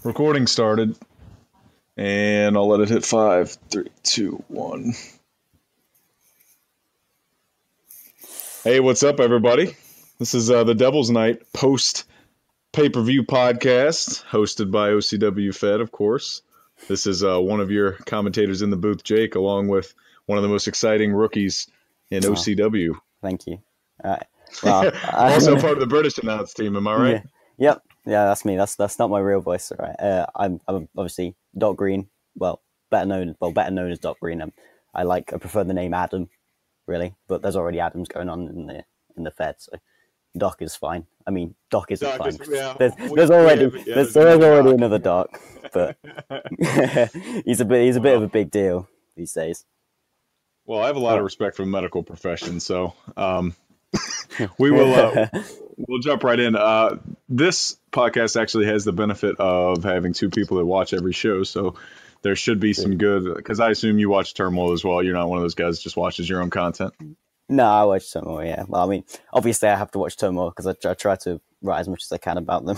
Recording started, and I'll let it hit 5, 3, 2, 1. Hey, what's up, everybody? This is the Devils Night post pay-per-view podcast, hosted by OCWFED, of course. This is one of your commentators in the booth, Jake, along with one of the most exciting rookies in OCW. Thank you. Well, also part of the British announce team, am I right? Yep. Yeah, that's me. That's not my real voice, right? I'm obviously Doc Green. Well, better known as Doc Green. I prefer the name Adam, really. But there's already Adams going on in the Fed, so Doc is fine. I mean, Doc isn't fine. There's already another Doc, but he's a bit of a big deal these days. Well, I have a lot of respect for the medical profession, so we will we'll jump right in. This podcast actually has the benefit of having two people that watch every show, so there should be some good, because I assume you watch Turmoil as well. You're not one of those guys that just watches your own content. No, I watch Turmoil, yeah. Well, I mean, obviously I have to watch Turmoil because I try to write as much as I can about them,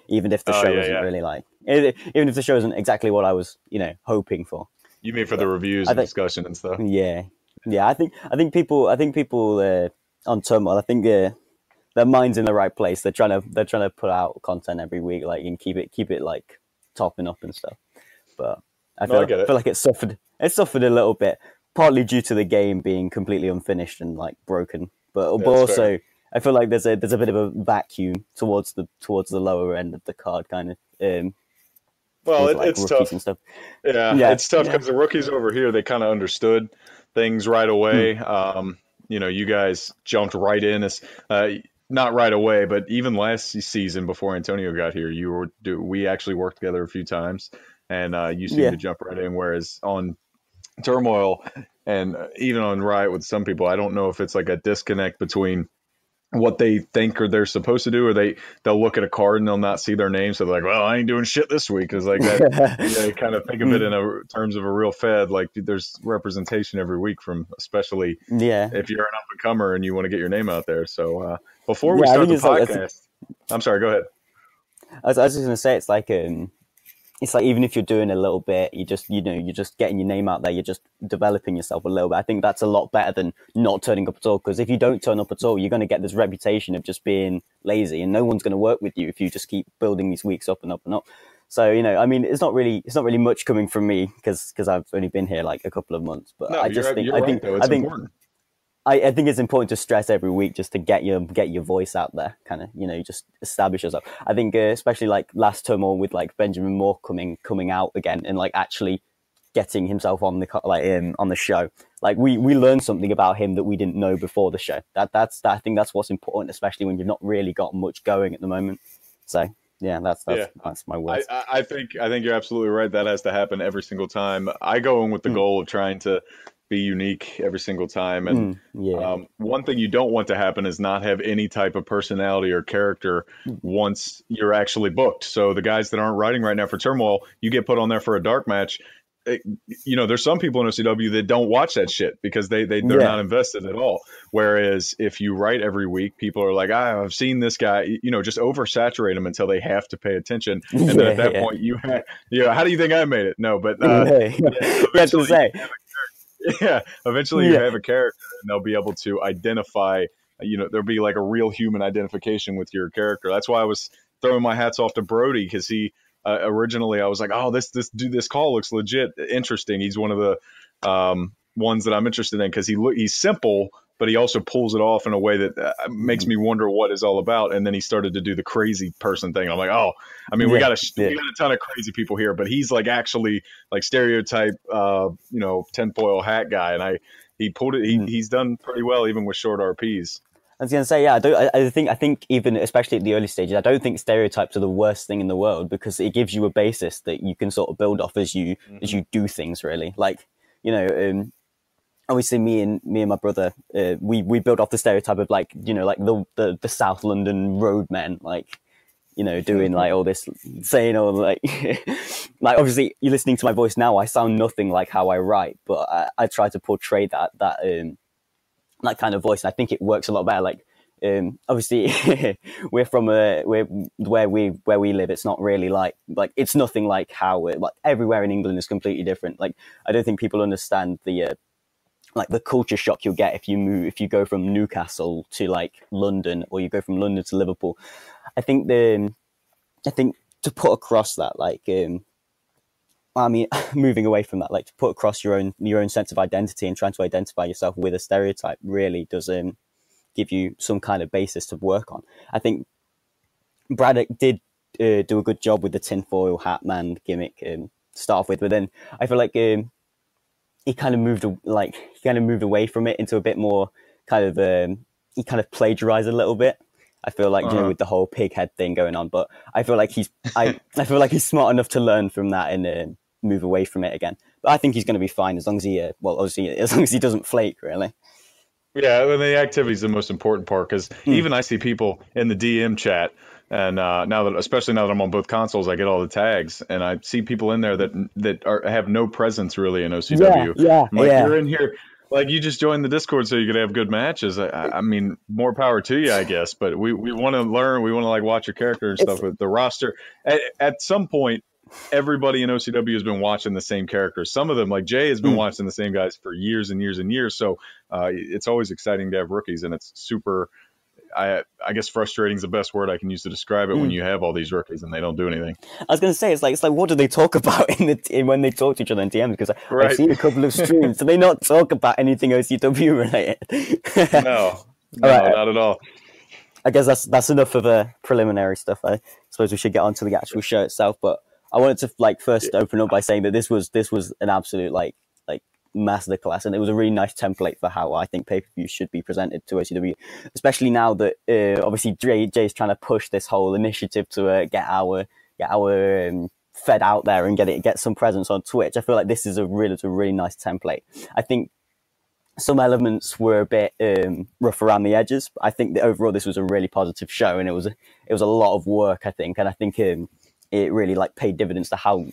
even if the show isn't really even if the show isn't exactly what I was, hoping for. You mean for the reviews and discussion and stuff? Yeah. I think people on Turmoil, I think their mind's in the right place. They're trying to put out content every week, like, and keep it like topping up and stuff. But I feel like it suffered a little bit, partly due to the game being completely unfinished and like broken. But also fair. I feel like there's a bit of a vacuum towards the lower end of the card, kind of. Well, it's tough. And stuff. Yeah, it's tough because the rookies over here, they kind of understood things right away. You guys jumped right in. Not right away, but even last season before Antonio got here, we actually worked together a few times, and you seemed to jump right in. Whereas on Turmoil and even on Riot with some people, I don't know if it's like a disconnect between what they think or they're supposed to do, or they'll look at a card and they'll not see their name, so they're like, well, I ain't doing shit this week, because like that, they kind of think of it in terms of a real Fed, like there's representation every week from, especially if you're an up and comer and you want to get your name out there. So before we start the podcast, I'm sorry, go ahead. I was just gonna say, it's like even if you're doing a little bit, you're just getting your name out there, you're just developing yourself a little bit. I think that's a lot better than not turning up at all, because if you don't turn up at all, you're going to get this reputation of just being lazy, and no one's going to work with you if you just keep building these weeks up and up and up. So, I mean, it's not really much coming from me because I've only been here like a couple of months, but I think it's important to stress every week just to get your voice out there, kind of, just establish yourself. I think especially like last Turmoil with like Benjamin Moore coming out again and like actually getting himself on the show. Like we learned something about him that we didn't know before the show. I think that's what's important, especially when you've not really got much going at the moment. So yeah, that's my words. I think you're absolutely right. That has to happen every single time. I go in with the goal of trying to be unique every single time. And one thing you don't want to happen is not have any type of personality or character once you're actually booked. So the guys that aren't writing right now for Turmoil, you get put on there for a dark match. There's some people in OCW that don't watch that shit because they're not invested at all. Whereas if you write every week, people are like, I've seen this guy, just oversaturate them until they have to pay attention. And then at that point how do you think I made it? No, but that's to say. Eventually you have a character and they'll be able to identify, there'll be like a real human identification with your character. That's why I was throwing my hats off to Brody, because he originally I was like, oh, this call looks legit interesting. He's one of the ones that I'm interested in because he's simple, but he also pulls it off in a way that makes me wonder what it's all about. And then he started to do the crazy person thing. I'm like, oh, I mean, we got a ton of crazy people here, but he's like actually like stereotype, tinfoil hat guy. And he pulled it. He's done pretty well, even with short RPs. I was going to say, I think even especially at the early stages, I don't think stereotypes are the worst thing in the world, because it gives you a basis that you can sort of build off as you do things, really. Like, obviously me and my brother, we built off the stereotype of like, like the South London roadmen, like, doing like all this, saying all like, like obviously you're listening to my voice now, I sound nothing like how I write, but I try to portray that kind of voice. And I think it works a lot better. Like Obviously we're from where we live. It's not really like it's nothing like how like everywhere in England is completely different. Like I don't think people understand the like the culture shock you'll get if you go from Newcastle to like London, or you go from London to Liverpool. I think to put across that, like I mean, moving away from that, like to put across your own sense of identity and trying to identify yourself with a stereotype really does give you some kind of basis to work on. I think Braddock did do a good job with the tinfoil hat man gimmick to start off with, but then I feel like he kind of moved away from it into a bit more kind of he kind of plagiarized a little bit. I feel like with the whole pig head thing going on, but I feel like I feel like he's smart enough to learn from that and move away from it again. But I think he's going to be fine as long as he obviously as long as he doesn't flake, really. Yeah, and the activity is the most important part, because even I see people in the DM chat, and especially now that I'm on both consoles, I get all the tags, and I see people in there that have no presence really in OCW. Yeah. I'm like, you're in here, like you just joined the Discord so you could have good matches. I mean, more power to you, I guess. But we want to learn, we want to like watch your character and stuff. With the roster, at some point, everybody in OCW has been watching the same characters. Some of them, like Jay, has been watching the same guys for years and years and years. So it's always exciting to have rookies, and it's super. I guess frustrating is the best word I can use to describe it when you have all these rookies and they don't do anything. I was going to say, it's like what do they talk about when they talk to each other in DMs? Because I've seen a couple of streams, do they not talk about anything OCW related? No, right. Not at all. I guess that's enough of the preliminary stuff. I suppose we should get on to the actual show itself. But I wanted to first open up by saying that this was an absolute like masterclass, and it was a really nice template for how I think pay-per-view should be presented to OCW, especially now that obviously Jay's trying to push this whole initiative to get our Fed out there and get some presence on Twitch. I feel like this is a really nice template. I think some elements were a bit rough around the edges, but I think that overall this was a really positive show, and it was a lot of work, I think, and I think it really like paid dividends to how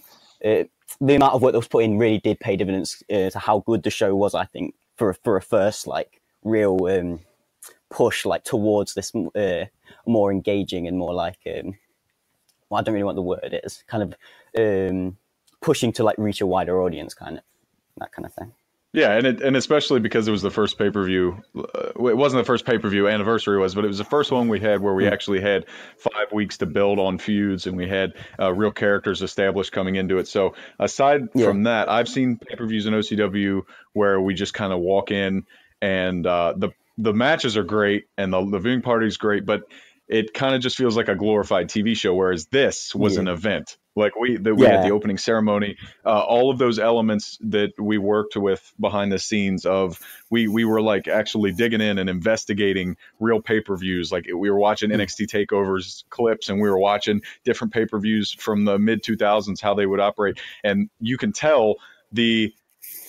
the amount of work that was put in really did pay dividends to how good the show was, I think, for a first like real push like towards this more engaging and more like I don't really know what the word is, kind of pushing to like reach a wider audience, kind of that kind of thing. Yeah, and especially because it was the first pay-per-view. It wasn't the first pay-per-view, anniversary was, but it was the first one we had where we actually had 5 weeks to build on feuds, and we had real characters established coming into it. So aside from that, I've seen pay-per-views in OCW where we just kind of walk in, and the matches are great, and the viewing party is great, but it kind of just feels like a glorified TV show, whereas this was an event. Like we had the opening ceremony, all of those elements that we worked with behind the scenes of, we were like actually digging in and investigating real pay-per-views. Like we were watching NXT takeovers clips, and we were watching different pay-per-views from the mid 2000s, how they would operate. And you can tell the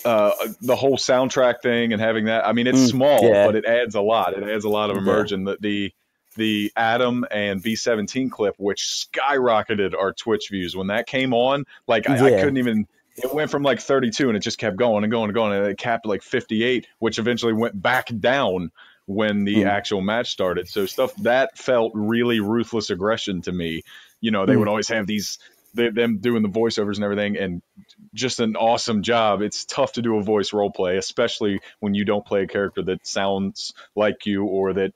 whole soundtrack thing and having that, I mean, it's small, but it adds a lot. It adds a lot of immersion. The Adam and B17 clip, which skyrocketed our Twitch views when that came on. Like I couldn't even. It went from like 32, and it just kept going and going and going, and it capped like 58, which eventually went back down when the actual match started. So stuff that felt really ruthless aggression to me. You know, they would always have them doing the voiceovers and everything, and just an awesome job. It's tough to do a voice role play, especially when you don't play a character that sounds like you or that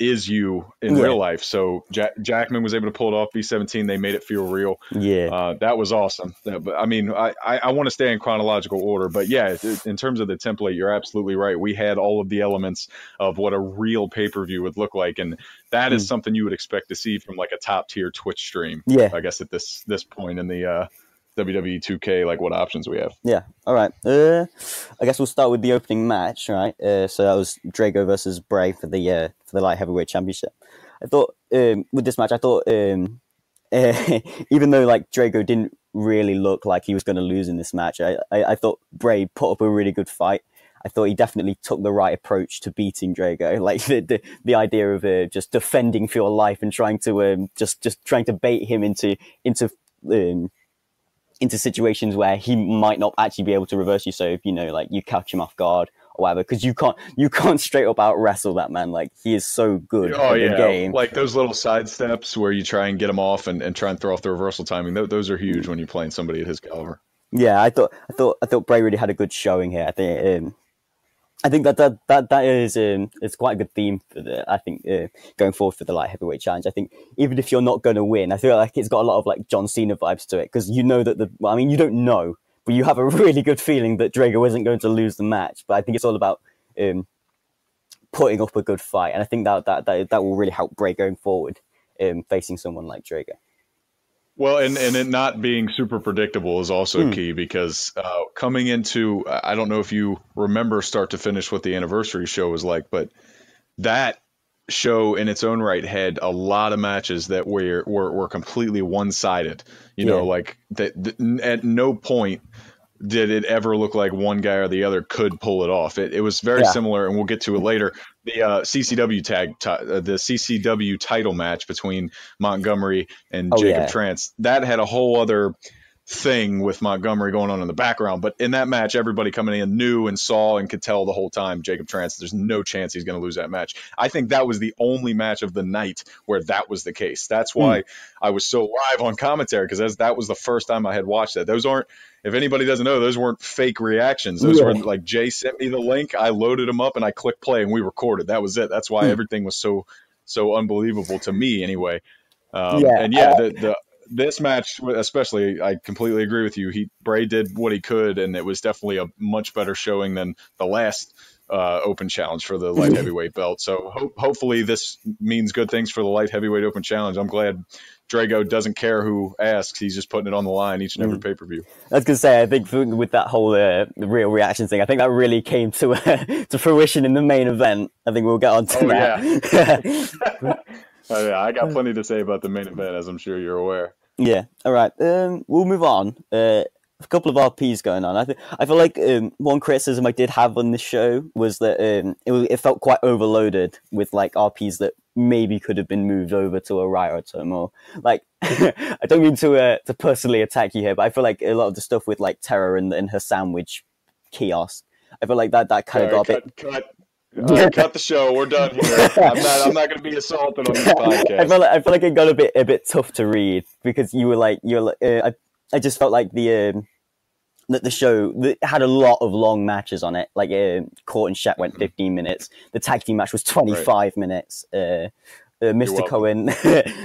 is you in real life. So Jackman was able to pull it off. B17, they made it feel real. That was awesome. But I mean, I want to stay in chronological order, but in terms of the template, you're absolutely right. We had all of the elements of what a real pay-per-view would look like, and that is something you would expect to see from like a top tier Twitch stream. I guess at this point in the WWE 2K, like what options we have. All right. I guess we'll start with the opening match, right? So that was Drago versus Bray for the light heavyweight championship. I thought with this match, even though like Drago didn't really look like he was going to lose in this match, I thought Bray put up a really good fight. I thought he definitely took the right approach to beating Drago, like the idea of just defending for your life and trying to just trying to bait him into situations where he might not actually be able to reverse you. So if, you know, like you catch him off guard, or whatever, because you can't straight up out wrestle that man. Like, he is so good at the game. Like those little side steps where you try and get him off and try and throw off the reversal timing. Those are huge when you're playing somebody at his caliber. Yeah, I thought Bray really had a good showing here. I think that is it's quite a good theme for going forward for the light heavyweight challenge. I think even if you're not going to win, I feel like it's got a lot of like John Cena vibes to it, because you know that you don't know, but you have a really good feeling that Drago isn't going to lose the match. But I think it's all about putting up a good fight, and I think that will really help Bray going forward, facing someone like Drago. Well, and it not being super predictable is also key, because coming into, I don't know if you remember start to finish what the anniversary show was like, but that show in its own right had a lot of matches that were completely one-sided. You know, like that at no point did it ever look like one guy or the other could pull it off. It was very similar, and we'll get to it later. The CCW title match between Montgomery and Jacob Trance, that had a whole other thing with Montgomery going on in the background. But in that match, everybody coming in knew and saw and could tell the whole time Jacob Trance, there's no chance he's going to lose that match. I think that was the only match of the night where that was the case. That's why I was so live on commentary, because that was the first time I had watched that. Those aren't, if anybody doesn't know, those weren't fake reactions. Those were like, Jay sent me the link, I loaded them up, and I clicked play, and we recorded. That was it. That's why everything was so unbelievable to me anyway. This match, especially, I completely agree with you. Bray did what he could, and it was definitely a much better showing than the last open challenge for the light heavyweight belt. So hopefully this means good things for the light heavyweight open challenge. I'm glad Drago doesn't care who asks. He's just putting it on the line each and every pay-per-view. I was going to say, I think with that whole real reaction thing, I think that really came to fruition in the main event. I think we'll get on to that. Yeah, I got plenty to say about the main event, as I'm sure you're aware. Yeah. All right. We'll move on. A couple of RPs going on. I feel like one criticism I did have on this show was that it felt quite overloaded with like RPs that maybe could have been moved over to a Riot or Turmoil. Like, I don't mean to personally attack you here, but I feel like a lot of the stuff with like Terror and her sandwich kiosk, I feel like that kind of got a bit. Cut the show. We're done here. I'm not going to be assaulted on this podcast. I feel like it got a bit tough to read, because I just felt like the show had a lot of long matches on it. Like Court and Shaq went 15 minutes. The tag team match was 25 minutes. Mr. Cohen,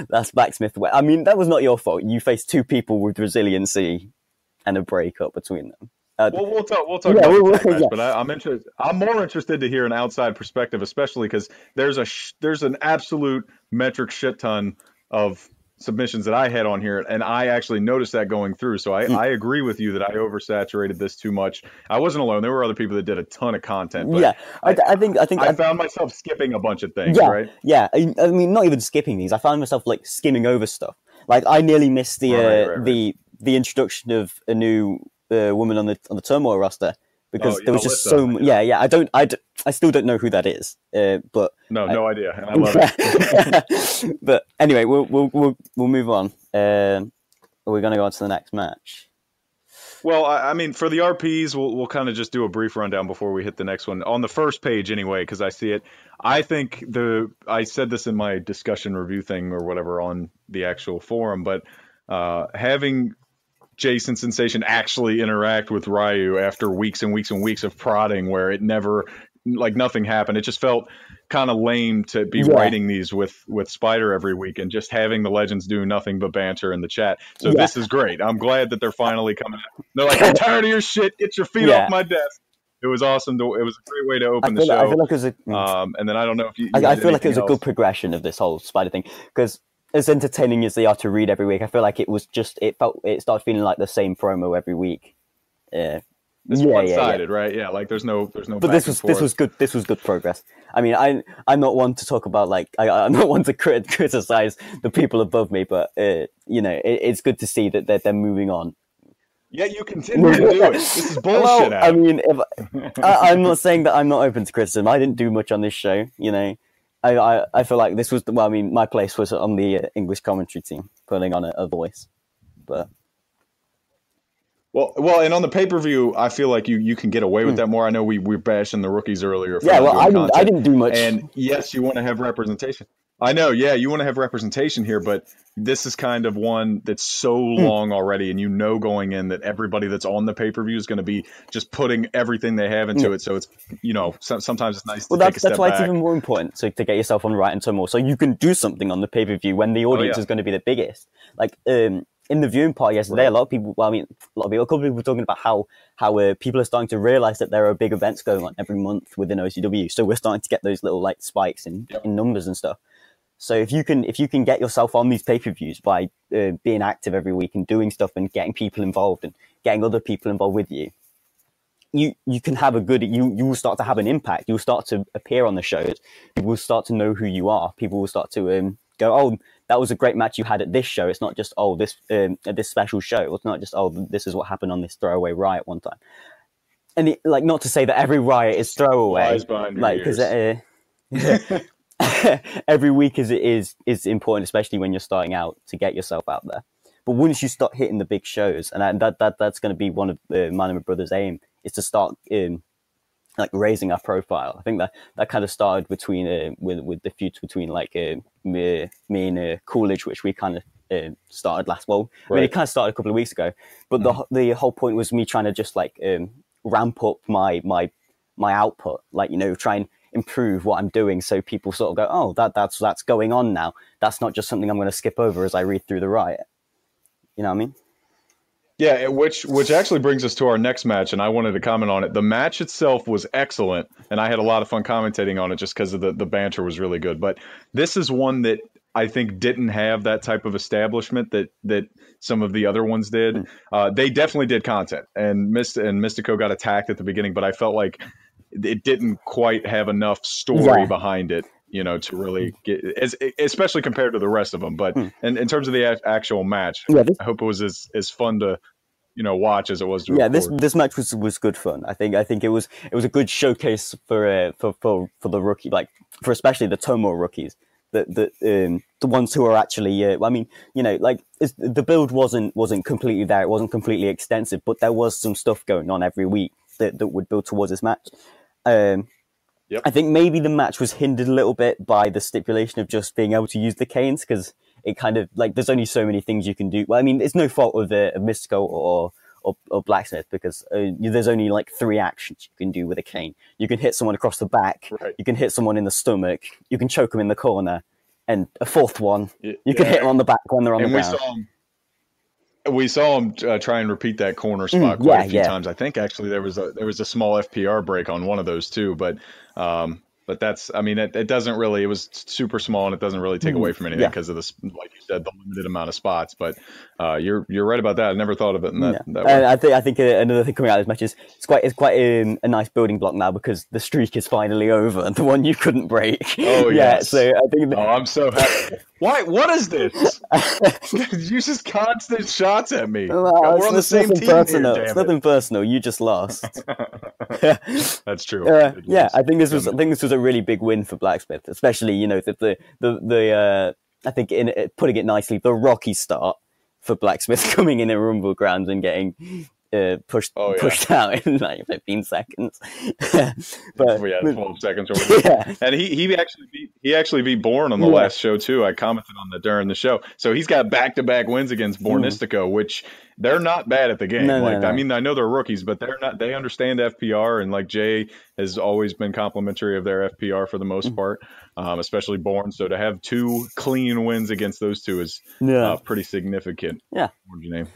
that's Blacksmith. I mean, that was not your fault. You faced two people with resiliency and a breakup between them. We'll talk about the tag match, but I'm more interested to hear an outside perspective, especially because there's an absolute metric shit ton of submissions that I had on here, and I actually noticed that going through. So I agree with you that I oversaturated this too much. I wasn't alone. There were other people that did a ton of content. But I think I found myself skipping a bunch of things. Right? Yeah. I mean, not even skipping these. I found myself like skimming over stuff. Like, I nearly missed the introduction of a new woman on the Turmoil roster, because there was just so much. I still don't know who that is, but no idea, and I love it. But anyway, we'll move on. We're going to go on to the next match. Well, I mean, for the RPs, we'll kind of just do a brief rundown before we hit the next one. On the first page, anyway, because I see it. I think I said this in my discussion review thing or whatever on the actual forum, but having Jason Sensation actually interact with Ryu after weeks and weeks and weeks of prodding where it never, like, nothing happened. It just felt kind of lame to be writing these with Spider every week and just having the legends do nothing but banter in the chat. So this is great. I'm glad that they're finally coming out. They're like, I'm tired of your shit. Get your feet off my desk. It was awesome. It was a great way to open the show. I feel like it was and then I don't know if you I feel like it was a good progression of this whole Spider thing, because as entertaining as they are to read every week, I feel like it started feeling like the same promo every week. It's one-sided, right? Yeah, like there's no. But this was good. This was good progress. I mean, I'm not one to talk about I'm not one to criticize the people above me, but it's good to see that they're moving on. Yeah, you continue to do it. This is bullshit. Well, I mean, I'm not saying that I'm not open to criticism. I didn't do much on this show, I feel like this was my place was on the English commentary team, putting on a voice, but Well, and on the pay-per-view, I feel like you can get away with that more. I know we're bashing the rookies earlier. For I didn't do much. And yes, you want to have representation. I know, yeah, you want to have representation here, but this is kind of one that's so long already, and going in that everybody that's on the pay-per-view is going to be just putting everything they have into it. So it's, sometimes it's nice to take a step back. That's why it's even more important to get yourself on right and turmoil, so you can do something on the pay-per-view when the audience is going to be the biggest. Like, in the viewing party yesterday, a lot of people, a couple of people were talking about how people are starting to realize that there are big events going on every month within OCW. So we're starting to get those little like spikes in numbers and stuff. So if you can get yourself on these pay-per-views by being active every week and doing stuff and getting people involved and getting other people involved with you, you can have you will start to have an impact. You will start to appear on the shows. People will start to know who you are. People will start to go, oh, that was a great match you had at this show. It's not just, oh, this at this special show. It's not just, oh, this is what happened on this throwaway riot one time. And not to say that every riot is throwaway, because every week is important, especially when you're starting out, to get yourself out there. But once you start hitting the big shows, and that's going to be one of mine and my brother's aim, is to start raising our profile. I think that kind of started between with the feuds between me and Coolidge, which we kind of started last. Well, I mean, it kind of started a couple of weeks ago, but the whole point was me trying to just ramp up my output, try and improve what I'm doing, so people sort of go, oh, that's going on now. That's not just something I'm going to skip over as I read through the riot. You know what I mean? Yeah, which actually brings us to our next match, and I wanted to comment on it. The match itself was excellent, and I had a lot of fun commentating on it just because of the banter was really good. But this is one that I think didn't have that type of establishment that some of the other ones did. They definitely did content, and Mystico got attacked at the beginning, but I felt like it didn't quite have enough story behind it, to really get, especially compared to the rest of them. But in terms of the actual match, I hope it was as fun to watch as it was to record. This match was good fun. I think it was a good showcase for the rookie, for especially the Tomo rookies, the ones who are actually the build wasn't completely there. It wasn't completely extensive, but there was some stuff going on every week that would build towards this match. I think maybe the match was hindered a little bit by the stipulation of just being able to use the canes, because it kind of there's only so many things you can do. Well, I mean, it's no fault of Mystico or Blacksmith, because there's only 3 actions you can do with a cane. You can hit someone across the back, you can hit someone in the stomach, you can choke them in the corner, and a fourth one, you can hit them on the back when they're on the ground. We saw him try and repeat that corner spot quite a few times. I think actually there was a small F.P.R break on one of those too, but that's, I mean, it doesn't really, it was super small, and it doesn't really take away from anything because of this, like you said, the limited amount of spots. But you're right about that. I never thought of it in that way. I think another thing coming out of this match is it's quite a nice building block now, because the streak is finally over, and the one you couldn't break. Oh yes. So I think I'm so happy. Why? What is this? You just constant shots at me. Well, we're on the same team personal. here, it's nothing personal. You just lost. That's true. I think this was a really big win for Blacksmith, especially the I think putting it nicely, the rocky start for Blacksmith coming in Rumble Grounds and getting pushed out in 15 seconds. But 12 seconds or whatever. And he actually beat Bourne on the last show too. I commented on that during the show. So he's got back-to-back wins against Bournistico, which they're not bad at the game. No. I mean, I know they're rookies, but they're not. They understand F.P.R, and Jay has always been complimentary of their F.P.R for the most part, especially Bourne. So to have 2 clean wins against those two is pretty significant. Yeah. What's your name?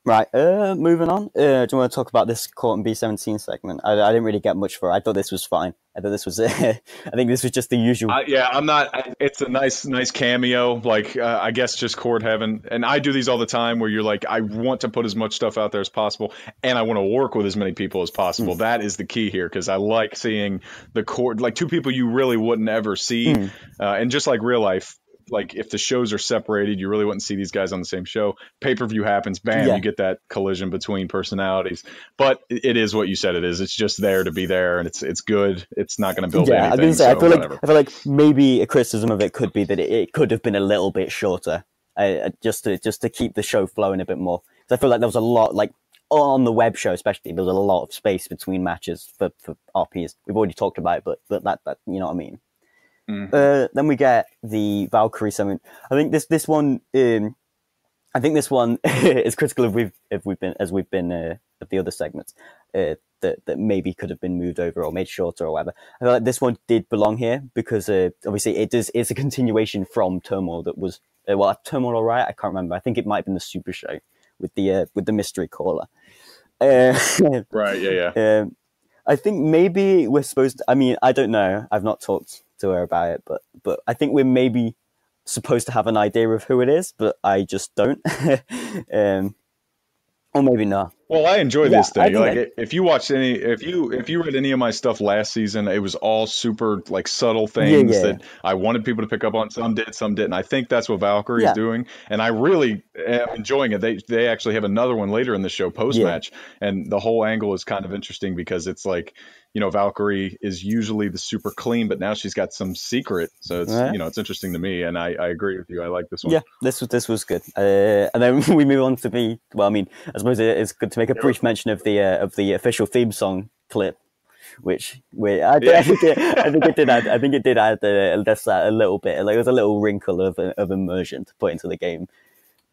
Right, moving on. Do you want to talk about this Quartz and B17 segment? I didn't really get much for it. I thought this was fine. I thought this was, I think this was just the usual. I'm not, it's a nice cameo. I guess just Quartz having, and I do these all the time where you're I want to put as much stuff out there as possible, and I want to work with as many people as possible. That is the key here, because I like seeing the Quartz, 2 people you really wouldn't ever see. And just like real life, if the shows are separated, you really wouldn't see these guys on the same show. Pay-per-view happens, bam, you get that collision between personalities. But it is what you said it is. It's just there to be there, and it's good. It's not going to build anything. I was going to say, I feel like maybe a criticism of it could be that it could have been a little bit shorter, just to keep the show flowing a bit more. So I feel like there was a lot, on the web show especially, there was a lot of space between matches for RPs. We've already talked about it, but that you know what I mean. Mm-hmm. Then we get the Valkyrie segment. I think this one is critical of we've been of the other segments that maybe could have been moved over or made shorter or whatever. I feel like this one did belong here because obviously it's a continuation from Turmoil that was Turmoil or Riot, I can't remember. I think it might have been the Super Show with the mystery caller. Right, yeah. I think maybe we're supposed to, I mean, I don't know. I've not talked to her about it, but I think we're maybe supposed to have an idea of who it is, but I just don't. Or maybe not. Well, I enjoy this thing. Like, if you read any of my stuff last season, it was all super like subtle things that I wanted people to pick up on. Some did, some didn't. I think that's what Valkyrie is doing, and I really am enjoying it. They actually have another one later in the show post match, and the whole angle is kind of interesting because it's like, you know, Valkyrie is usually the super clean, but now she's got some secret. So it's you know, it's interesting to me, and I agree with you. I like this one. Yeah, this was good. And then we move on to I suppose it's good to make a brief mention of the official theme song clip, which I think it did add a little bit. Like, it was a little wrinkle of immersion to put into the game.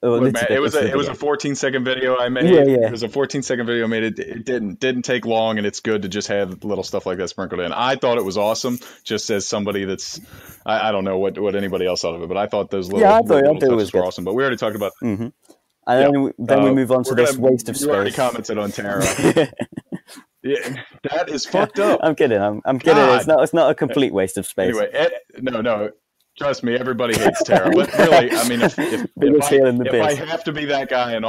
Look, man, it was a 14-second video I made. It was a 14-second video I made. It didn't take long, and it's good to just have little stuff like that sprinkled in. I thought it was awesome, just as somebody that's I don't know what anybody else thought of it, but I thought those little touches were awesome. But we already talked about. Mm-hmm. And then we move on to this waste of space. You already commented on Tara. Yeah, that is fucked up. I'm kidding. I'm kidding. It's not a complete waste of space. Anyway, no. Trust me, everybody hates Tara. But really, I mean, if I have to be that guy and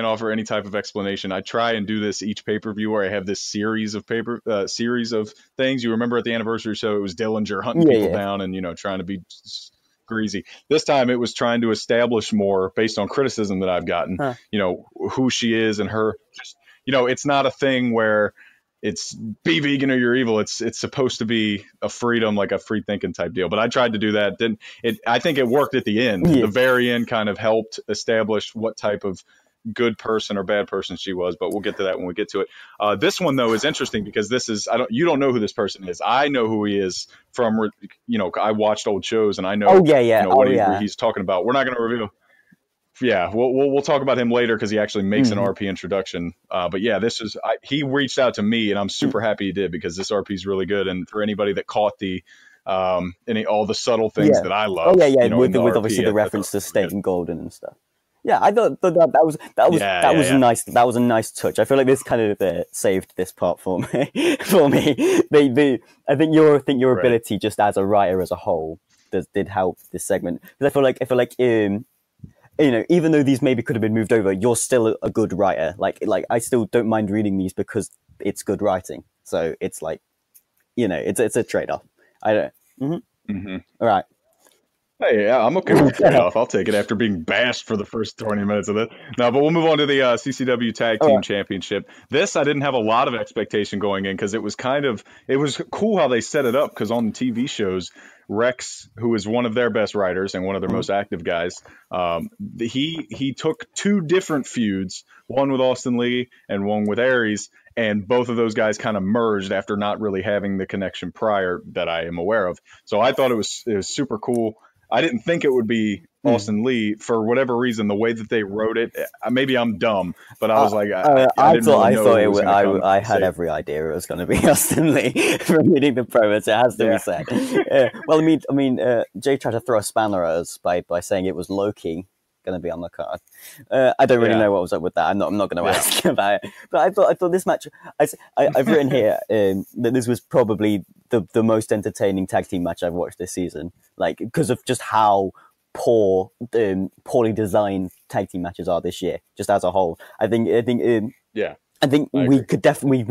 offer any type of explanation, I try and do this each pay-per-view where I have this series of things. You remember at the anniversary show, it was Dillinger hunting people down and, you know, trying to be greasy. This time it was trying to establish more based on criticism that I've gotten, you know, who she is and her. Just, you know, it's not a thing where it's be vegan or you're evil. It's supposed to be a freedom, like a free thinking type deal. But I tried to do that. I think it worked at the end. The very end kind of helped establish what type of good person or bad person she was. But we'll get to that when we get to it. This one though is interesting because you don't know who this person is. I know who he is from, you know, I watched old shows and I know, what he's talking about. We're not going to reveal. Yeah, we'll talk about him later because he actually makes an RP introduction. But yeah, he reached out to me, and I'm super happy he did because this RP is really good. And for anybody that caught all the subtle things that I love, you know, with obviously the reference to State and Golden and stuff. Yeah, I thought that was a nice touch. I feel like this kind of saved this part for me. I think your ability just as a writer as a whole did help this segment because I feel like you know, even though these maybe could have been moved over, you're still a good writer. Like I still don't mind reading these because it's good writing. So it's like, you know, it's a trade-off. I don't. All right. Hey, yeah, I'm okay with trade-off. I'll take it after being bashed for the first 20 minutes of this. No, but we'll move on to the CCW Tag Team Championship. This, I didn't have a lot of expectation going in because it was cool how they set it up because on the TV shows, Rex, who is one of their best writers and one of their most active guys, he took two different feuds, one with Austin Lee and one with Aries, and both of those guys kind of merged after not really having the connection prior that I am aware of. So I thought it was super cool. I didn't think it would be Austin Lee for whatever reason. The way that they wrote it, maybe I'm dumb, but I was like, I had every idea it was going to be Austin Lee from reading the promos. It has to be said. Well, I mean, Jay tried to throw a spanner at us by saying it was Loki going to be on the card. I don't really know what was up with that. I'm not going to ask about it. But I thought this match. I've written here that this was probably the most entertaining tag team match I've watched this season. Like because of just how poorly designed tag team matches are this year, just as a whole. I think we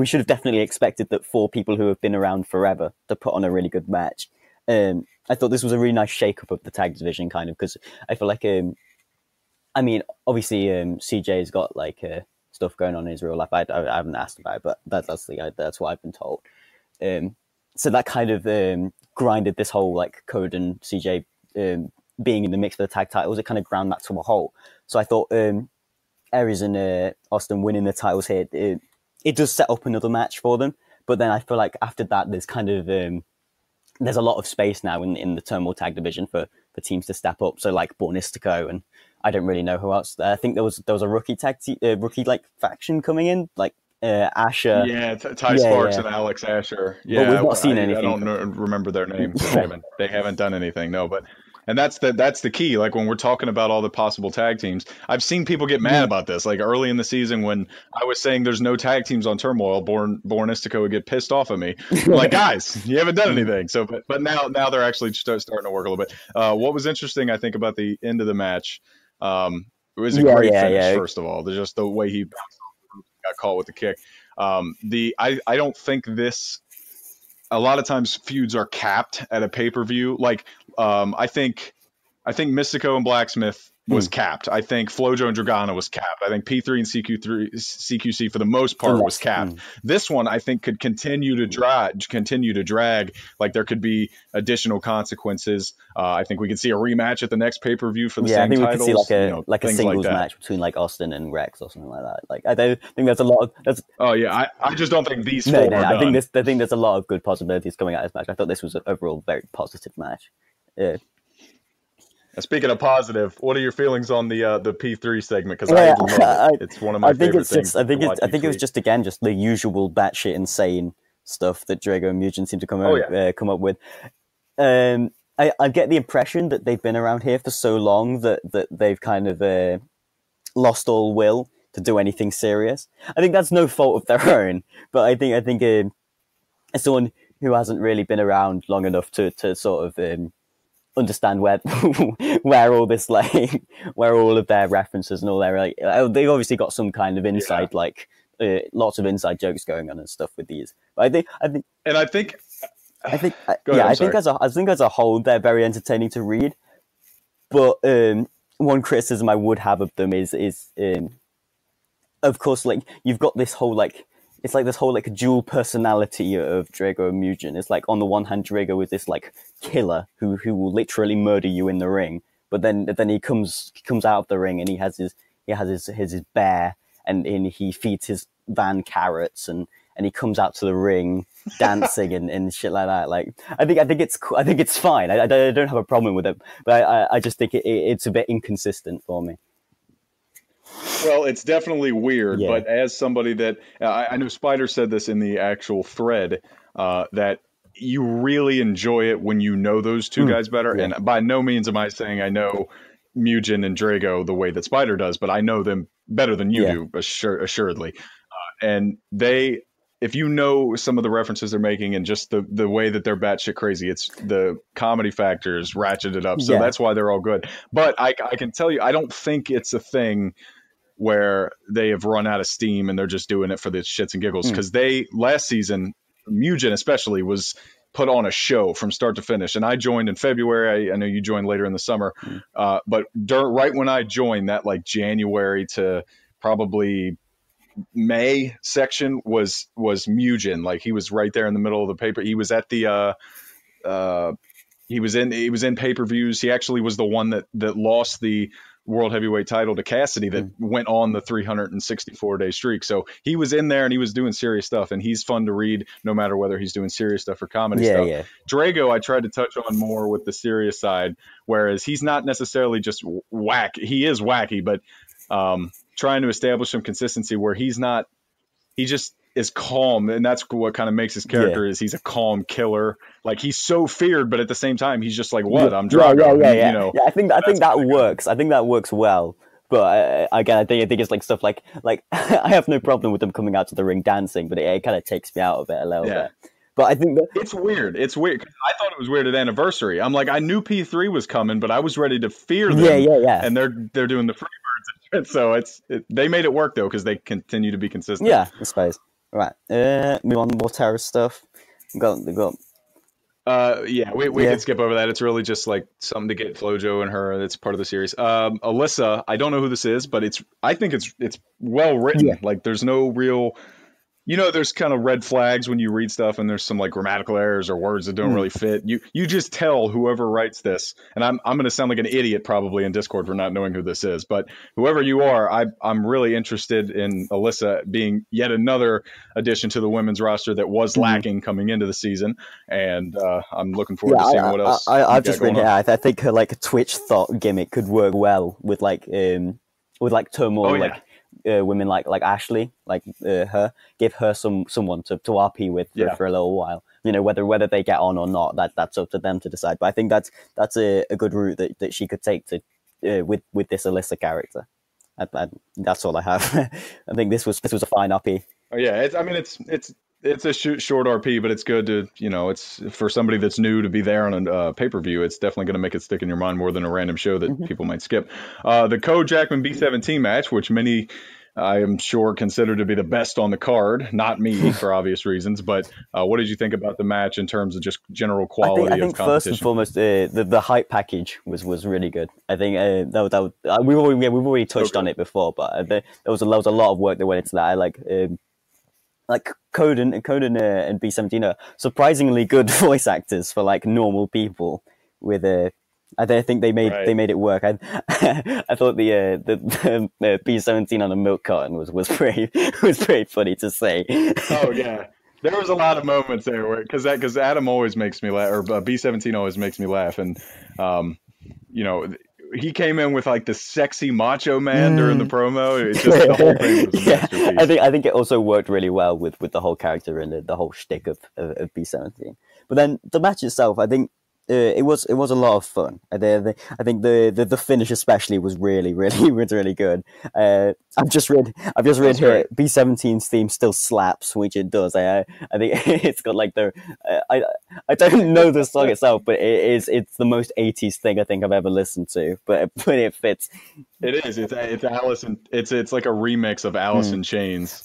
should have definitely expected that 4 people who have been around forever to put on a really good match. I thought this was a really nice shake-up of the tag division, kind of, because I feel like, I mean, obviously CJ's got like stuff going on in his real life. I haven't asked about it, but that's what I've been told. So that kind of grinded this whole like Code and CJ being in the mix for the tag titles. It kind of ground that to a whole. So I thought Aries and Austin winning the titles here, it does set up another match for them. But then I feel like after that, there's kind of there's a lot of space now in the Turmoil Tag division for teams to step up. So like Bornistico, and I don't really know who else. I think there was a rookie rookie like faction coming in, like Asher. Yeah, Ty Sparks and Alex Asher. Yeah, but we've not seen anything. I don't remember their names. They haven't done anything. No, but. And that's the key. Like when we're talking about all the possible tag teams, I've seen people get mad about this. Like early in the season when I was saying there's no tag teams on Turmoil, Bornistico would get pissed off at me. Like, guys, you haven't done anything. So, but now they're actually starting to work a little bit. What was interesting, I think, about the end of the match, it was a great finish. First of all, just the way he got caught with the kick. I don't think this. A lot of times feuds are capped at a pay-per-view. Like, I think Mystico and Blacksmith was capped. I think Flojo and Dragana was capped. I think P3 and CQC for the most part was capped. This one I think could continue to drag. Like there could be additional consequences. I think we could see a rematch at the next pay-per-view for the same titles. I think we could see like a singles match between like Austin and Rex or something like that. Like I don't think there's a lot of. Oh yeah, I just don't think these four are done. I think there's a lot of good possibilities coming out of this match. I thought this was an overall very positive match. Yeah. Speaking of positive, what are your feelings on the P3 segment? Because I love it. It's one of my favorite things. I think it was just the usual batshit insane stuff that Drago and Mugen seem to come up with. I get the impression that they've been around here for so long that they've kind of lost all will to do anything serious. I think that's no fault of their own, but I think as someone who hasn't really been around long enough to sort of understand where all this like where all of their references and all their like they've obviously got some kind of inside like lots of inside jokes going on and stuff with these. But I think as a whole they're very entertaining to read. But one criticism I would have of them is of course like you've got this whole like. It's like this whole like dual personality of Drago and Mugen. It's like on the one hand, Drago is this like killer who will literally murder you in the ring, but then he comes out of the ring and he has his bear and he feeds his van carrots and he comes out to the ring dancing and shit like that. Like I think it's fine. I don't have a problem with it, but I just think it's a bit inconsistent for me. Well, it's definitely weird, but as somebody that I know Spider said this in the actual thread, that you really enjoy it when you know those two guys better. Yeah. And by no means am I saying I know Mugen and Drago the way that Spider does, but I know them better than you do, assuredly. And if you know some of the references they're making and just the way that they're batshit crazy, it's the comedy factors ratcheted up. So that's why they're all good. But I can tell you, I don't think it's a thing where they have run out of steam and they're just doing it for the shits and giggles. Because last season, Mugen especially was put on a show from start to finish. And I joined in February. I know you joined later in the summer. But right when I joined, that like January to probably May section was Mugen. Like he was right there in the middle of the paper. He was at the he was in pay-per-views. He actually was the one that lost the World Heavyweight title to Cassidy that went on the 364-day streak. So he was in there and he was doing serious stuff, and he's fun to read no matter whether he's doing serious stuff or comedy stuff. Yeah. Drago, I tried to touch on more with the serious side, whereas he's not necessarily just whack. He is wacky, but trying to establish some consistency where he just is calm, and that's what kind of makes his character is he's a calm killer. Like he's so feared, but at the same time he's just like, what? I'm Drago. You know? I think that works. I think that works well. But again, I think it's like stuff like I have no problem with them coming out to the ring dancing, but it kind of takes me out of it a little bit. But I think it's weird. It's weird. I thought it was weird at Anniversary. I'm like, I knew P3 was coming, but I was ready to fear them. Yeah. And they're doing the Freebirds. So they made it work though, because they continue to be consistent. Yeah, I suppose. Right. Move on to more terrorist stuff. We can skip over that. It's really just like something to get Flojo and her. That's part of the series. Alyssa, I don't know who this is, but I think it's well written. Like there's no real there's kind of red flags when you read stuff and there's some like grammatical errors or words that don't really fit. You just tell whoever writes this, and I'm going to sound like an idiot probably in Discord for not knowing who this is, but whoever you are, I'm really interested in Alyssa being yet another addition to the women's roster that was lacking coming into the season, and I'm looking forward to seeing what else. I've just written here. I think her like Twitch thought gimmick could work well with turmoil, women like Ashley, like her, give her someone to RP with for a little while. Whether they get on or not, that's up to them to decide. But I think that's a good route that she could take to with this Alyssa character. That's all I have. I think this was a fine RP. Oh yeah, it's a short RP, but it's good to, it's for somebody that's new to be there on a pay-per-view. It's definitely going to make it stick in your mind more than a random show that people might skip. The Code Jackman B17 match, which many, I am sure, consider to be the best on the card. Not me, for obvious reasons. But what did you think about the match in terms of just general quality I think of competition? First and foremost, the hype package was really good. I think we've already touched on it before, but there was a lot of work that went into that. I like Code and B17 are surprisingly good voice actors for like normal people. I think they made it work. I thought the B17 on a milk carton was pretty funny to say. Oh yeah, there was a lot of moments there where because Adam always makes me laugh, or B17 always makes me laugh, and he came in with like the sexy macho man during the promo. It's just the whole thing was a masterpiece. I think it also worked really well with the whole character and the whole shtick of B17. But then the match itself, I think it was a lot of fun. I think the finish especially was really good. I've just read here B17's theme still slaps, which it does. I think it's got like I don't know the song itself, but it's the most 80s thing I think I've ever listened to. But it fits. It is. It's Allison. It's like a remix of Alice in Chains.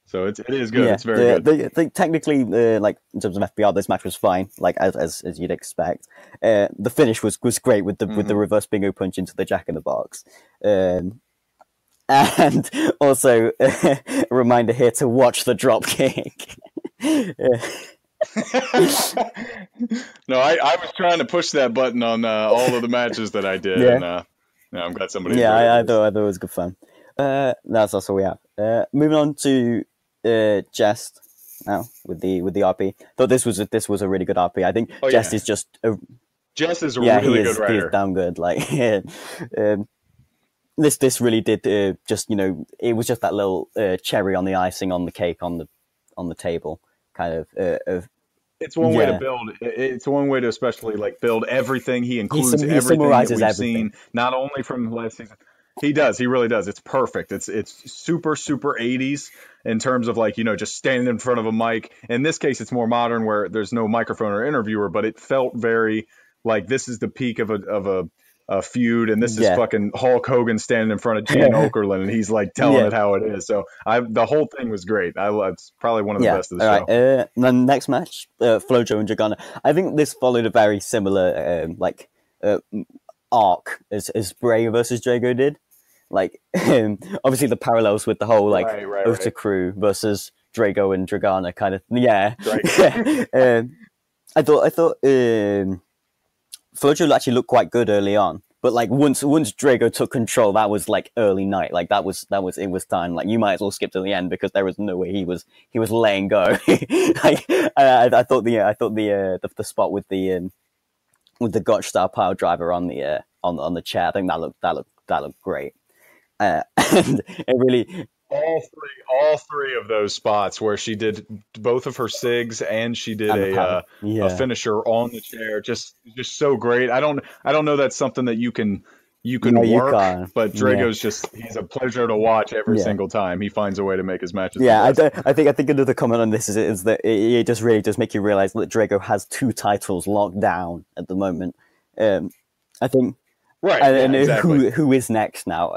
So it is good. Yeah, it's very good. Technically, like in terms of F.P.R, this match was fine, like as you'd expect. The finish was great with the reverse bingo punch into the Jack in the Box, and also a reminder here to watch the drop kick. No, I was trying to push that button on all of the matches that I did, and I'm glad somebody. Yeah, I thought it was good fun. That's also we have. Moving on to Jest now with the RP. Thought this was a really good RP. I think Jest is just Jest is a really good writer. He is damn good. Like this really did just it was just that little cherry on the icing on the cake on the table kind of. It's one way to build. It's one way to especially like build everything. He includes everything that we've seen, not only from last season. He does. He really does. It's perfect. It's super 80s in terms of like, just standing in front of a mic. In this case, it's more modern where there's no microphone or interviewer, but it felt very like this is the peak of a feud, and this is fucking Hulk Hogan standing in front of Gene Okerlund, and he's like telling it how it is. So the whole thing was great. It's probably one of the best of the show. Right. Then next match, Flojo and Dragana. I think this followed a very similar arc as Bray versus Drago did. Like, obviously the parallels with the whole Ota crew versus Drago and Dragana kind of I thought Flojo actually looked quite good early on, but like once Drago took control, that was like early night. Like that was it was time. Like you might as well skip to the end because there was no way he was laying go. I thought the spot with the Gotch style pile driver on the chair, I think that looked great. And it really all three of those spots where she did both of her sigs and she did a finisher on the chair, just so great. I don't know that's something that you can work, but Drago's he's a pleasure to watch every single time. He finds a way to make his matches. I think another comment on this is that it just really does make you realize that Drago has 2 titles locked down at the moment. I think. Right, and exactly. who is next now?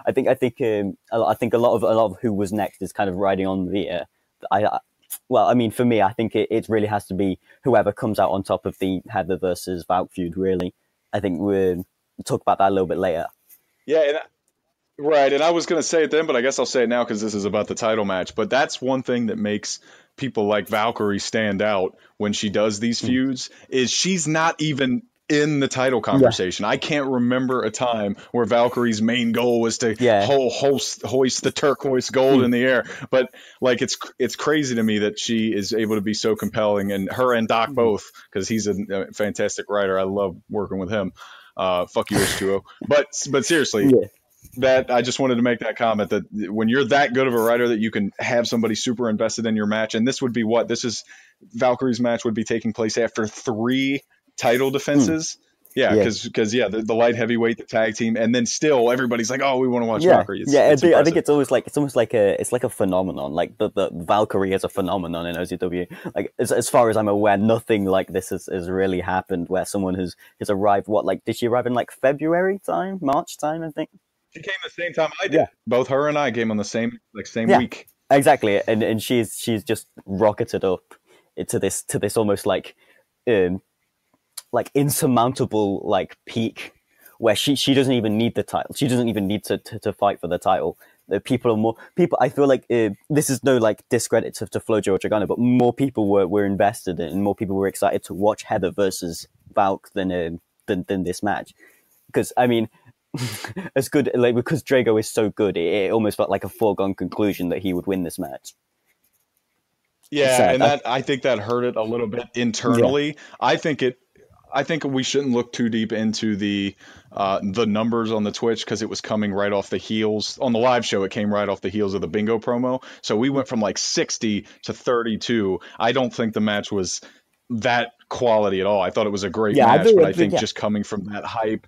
I think a lot of who was next is kind of riding on the. For me, I think it really has to be whoever comes out on top of the Heather versus Valk feud. Really, I think we'll talk about that a little bit later. Yeah, Right, and I was going to say it then, but I guess I'll say it now because this is about the title match. But that's one thing that makes people like Valkyrie stand out when she does these feuds is she's not even in the title conversation. I can't remember a time where Valkyrie's main goal was to hoist the turquoise gold in the air. But like it's crazy to me that she is able to be so compelling, and her and Doc both, because he's a fantastic writer. I love working with him. Fuck you, H2O. But seriously. Yeah. That I just wanted to make that comment that when you're that good of a writer that you can have somebody super invested in your match, and this would be Valkyrie's match would be taking place after 3 title defenses. Yeah, because the light heavyweight, the tag team, and then still everybody's like, oh, we want to watch Valkyrie. I think it's almost like it's like a phenomenon. Like the Valkyrie is a phenomenon in OCW. Like as far as I'm aware, nothing like this has really happened where someone has arrived. Did she arrive in like March time? I think. She came the same time I did. Yeah. Both her and I came on the same week. Exactly, and she's just rocketed up to this almost like insurmountable like peak where she doesn't even need the title. She doesn't even need to fight for the title. People. I feel like this is no like discredit to FloJo or Dragana, but more people were invested in, and more people were excited to watch Heather versus Valk than this match, because I mean. As good, like, because Drago is so good, it almost felt like a foregone conclusion that he would win this match. Yeah, and I think that hurt it a little bit internally. Yeah. I think we shouldn't look too deep into the numbers on the Twitch because it was coming right off the heels on the live show. It came right off the heels of the bingo promo, so we went from like 60 to 32. I don't think the match was that quality at all. I thought it was a great match, but I think just coming from that hype.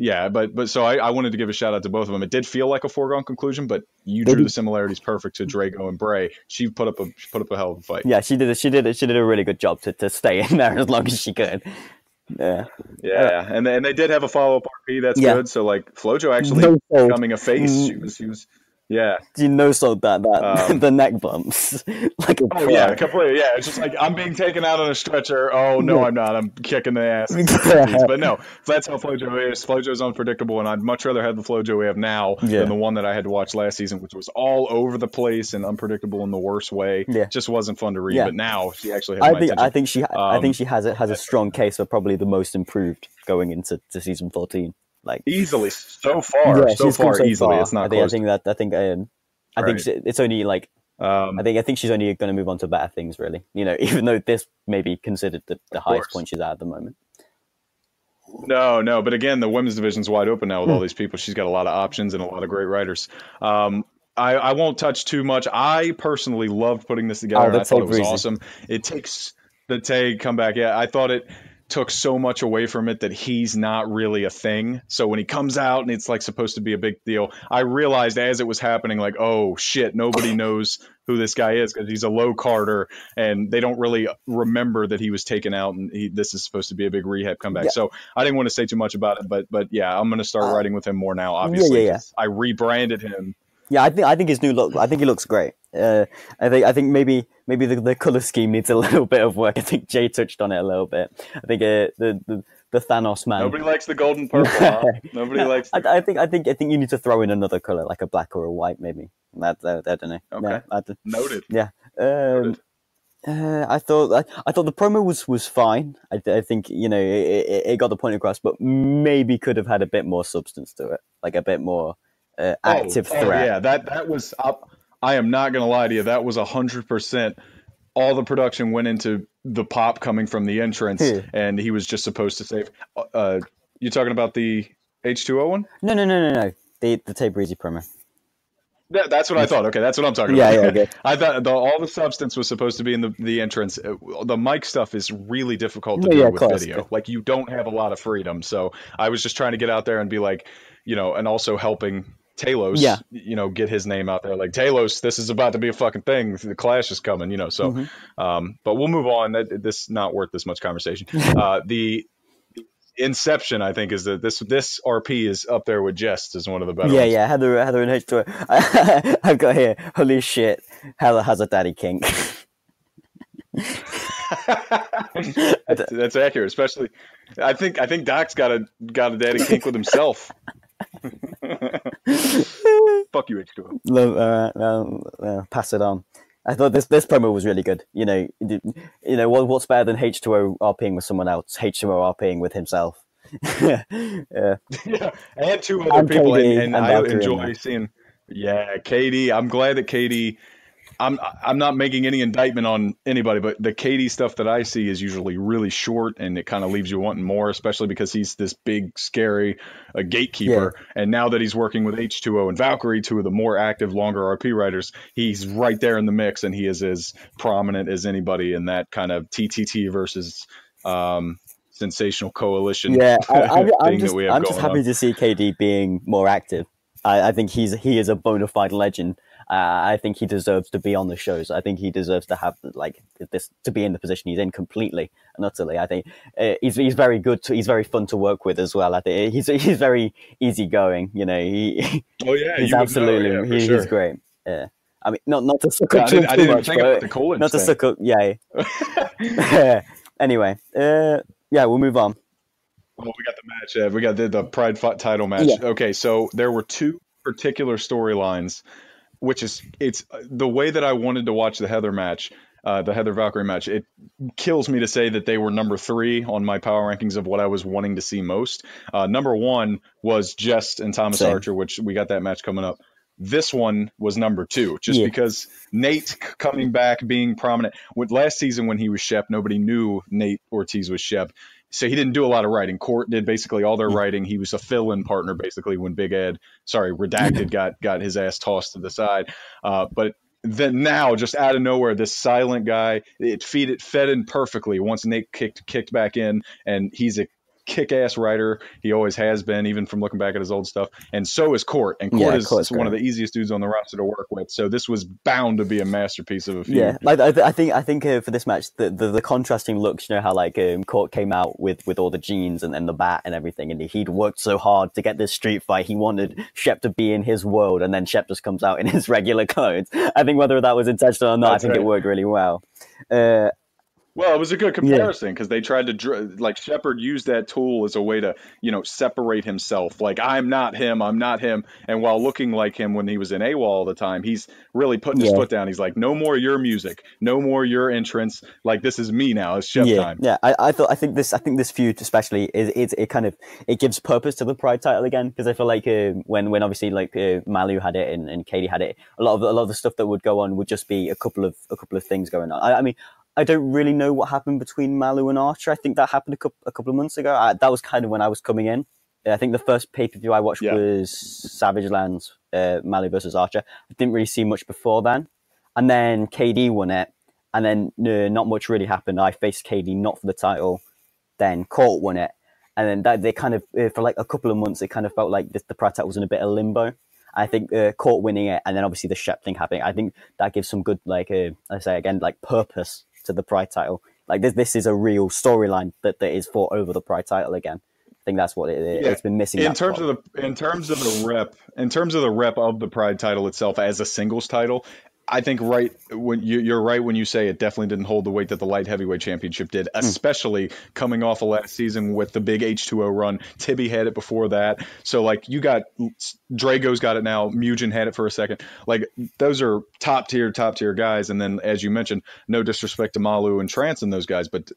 Yeah, but so I wanted to give a shout out to both of them. It did feel like a foregone conclusion, but you drew the similarities perfect to Drago and Bray. She put up a hell of a fight. Yeah, she did a really good job to stay in there as long as she could. Yeah, and they did have a follow up RP that's good. So like FloJo actually becoming a face. She was. Yeah. You know, so that the neck bumps. Like yeah, completely. Yeah, it's just like I'm being taken out on a stretcher. Oh no, I'm not. I'm kicking the ass. But no, that's how FloJo is. FloJo's unpredictable, and I'd much rather have the FloJo we have now than the one that I had to watch last season, which was all over the place and unpredictable in the worst way. Yeah. Just wasn't fun to read. But now she actually has my attention. I think she has a strong case for probably the most improved going into season 14. Like easily so far easily. Far. It's not I think it's only like I think she's only going to move on to better things, really. You know, even though this may be considered the highest point she's at the moment. No, but again, the women's division's wide open now with all these people. She's got a lot of options and a lot of great writers. I won't touch too much. I personally loved putting this together. And I thought it was awesome. It takes the Tay comeback. Yeah, I thought it took so much away from it that he's not really a thing. So when he comes out and it's like supposed to be a big deal, I realized as it was happening, like, oh shit, nobody knows who this guy is because he's a low carder and they don't really remember that he was taken out and this is supposed to be a big rehab comeback. Yeah. So I didn't want to say too much about it, but yeah, I'm going to start writing with him more now, obviously. Yeah. I rebranded him. Yeah, I think his new look. I think he looks great. I think maybe the color scheme needs a little bit of work. I think Jay touched on it a little bit. I think the Thanos man. Nobody likes the golden purple. Huh? Nobody likes. I think you need to throw in another color, like a black or a white, maybe. I don't know. Okay. Yeah, noted. Yeah. I thought the promo was fine. I think it got the point across, but maybe could have had a bit more substance to it, like a bit more. Active threat. Yeah, that was up. I am not going to lie to you. That was 100%. All the production went into the pop coming from the entrance, and he was just supposed to save. You talking about the H2O one? No. The Tay Breezy promo. That's what I thought. Okay, that's what I'm talking about. Yeah, okay. I thought all the substance was supposed to be in the entrance. The mic stuff is really difficult to do with video. Like, you don't have a lot of freedom. So I was just trying to get out there and be like, and also helping Talos, get his name out there. Like, Talos, this is about to be a fucking thing. The Clash is coming, So, but we'll move on. This is not worth this much conversation. The Inception, I think, is that this RP is up there with Jest as one of the better ones. Yeah, Heather and H2O. I've got here, holy shit, Heather has a daddy kink. That's accurate, especially I think Doc's got a daddy kink with himself. Fuck you, H2O. Pass it on. I thought this promo was really good. What's better than H2O RPing with someone else? H2O RPing with himself. Yeah, and two other people, KD, and I enjoy seeing. Yeah, KD. I'm glad that KD. I'm not making any indictment on anybody, but the KD stuff that I see is usually really short, and it kind of leaves you wanting more, especially because he's this big, scary gatekeeper. Yeah. And now that he's working with H2O and Valkyrie, two of the more active, longer RP writers, he's right there in the mix, and he is as prominent as anybody in that kind of TTT versus sensational coalition. Yeah, I'm just happy to see KD being more active. I think he is a bona fide legend. I think he deserves to be on the shows. I think he deserves to have this, to be in the position he's in completely and utterly. I think he's very good. He's very fun to work with as well. I think he's very easygoing. He's absolutely he's great. Yeah, I mean not to suck up too much, but not to suck up. Yeah. Anyway, we'll move on. Well, we got the match. We got the Pride title match. Yeah. Okay, so there were two particular storylines, which is it's the way that I wanted to watch the Heather match, the Heather Valkyrie match. It kills me to say that they were number 3 on my power rankings of what I was wanting to see most. Number 1 was Jess and Thomas Archer, which we got that match coming up. This one was number 2, just because Nate coming back, being prominent. With last season when he was Shep, nobody knew Nate Ortiz was Shep. So he didn't do a lot of writing. Court did basically all their writing. He was a fill-in partner basically when Redacted got his ass tossed to the side. But then now, just out of nowhere, this silent guy, it fed in perfectly once Nate kicked back in, and he's a kick-ass writer. He always has been, even from looking back at his old stuff. And so is Court. And Court is one of the easiest dudes on the roster to work with. So this was bound to be a masterpiece of a feud. Yeah, I think for this match, the contrasting looks. How Court came out with all the jeans and the bat and everything, and he'd worked so hard to get this street fight. He wanted Shep to be in his world, and then Shep just comes out in his regular clothes. I think whether that was intentional or not, it worked really well. Well, it was a good comparison because they tried to Shepard used that tool as a way to, separate himself. Like, I'm not him. And while looking like him when he was in AWOL all the time, he's really putting his foot down. He's like, no more your music, no more your entrance. Like, this is me now. It's Shep time. Yeah. I think this feud especially it gives purpose to the Pride title again, because I feel like when obviously Malu had it and Katie had it, a lot of the stuff that would go on would just be a couple of things going on. I mean, I don't really know what happened between Malu and Archer. I think that happened a couple of months ago. That was kind of when I was coming in. I think the first pay-per-view I watched was Savage Lands, Malu versus Archer. I didn't really see much before then. And then KD won it. And then not much really happened. I faced KD not for the title. Then Court won it. And then they kind of, for like a couple of months, it kind of felt like the Pride title was in a bit of limbo. I think Court winning it, and then obviously the Shep thing happening, I think that gives some good, purpose to the Pride title. Like this is a real storyline that is fought over the Pride title again. I think that's what it's been missing. In terms of the rep of the Pride title itself as a singles title, I think you're right when you say it definitely didn't hold the weight that the light heavyweight championship did, especially coming off of last season with the big H2O run. Tibby had it before that. So you got Drago's got it now. Mugen had it for a second. Those are top tier guys. And then, as you mentioned, no disrespect to Malu and Trance and those guys, but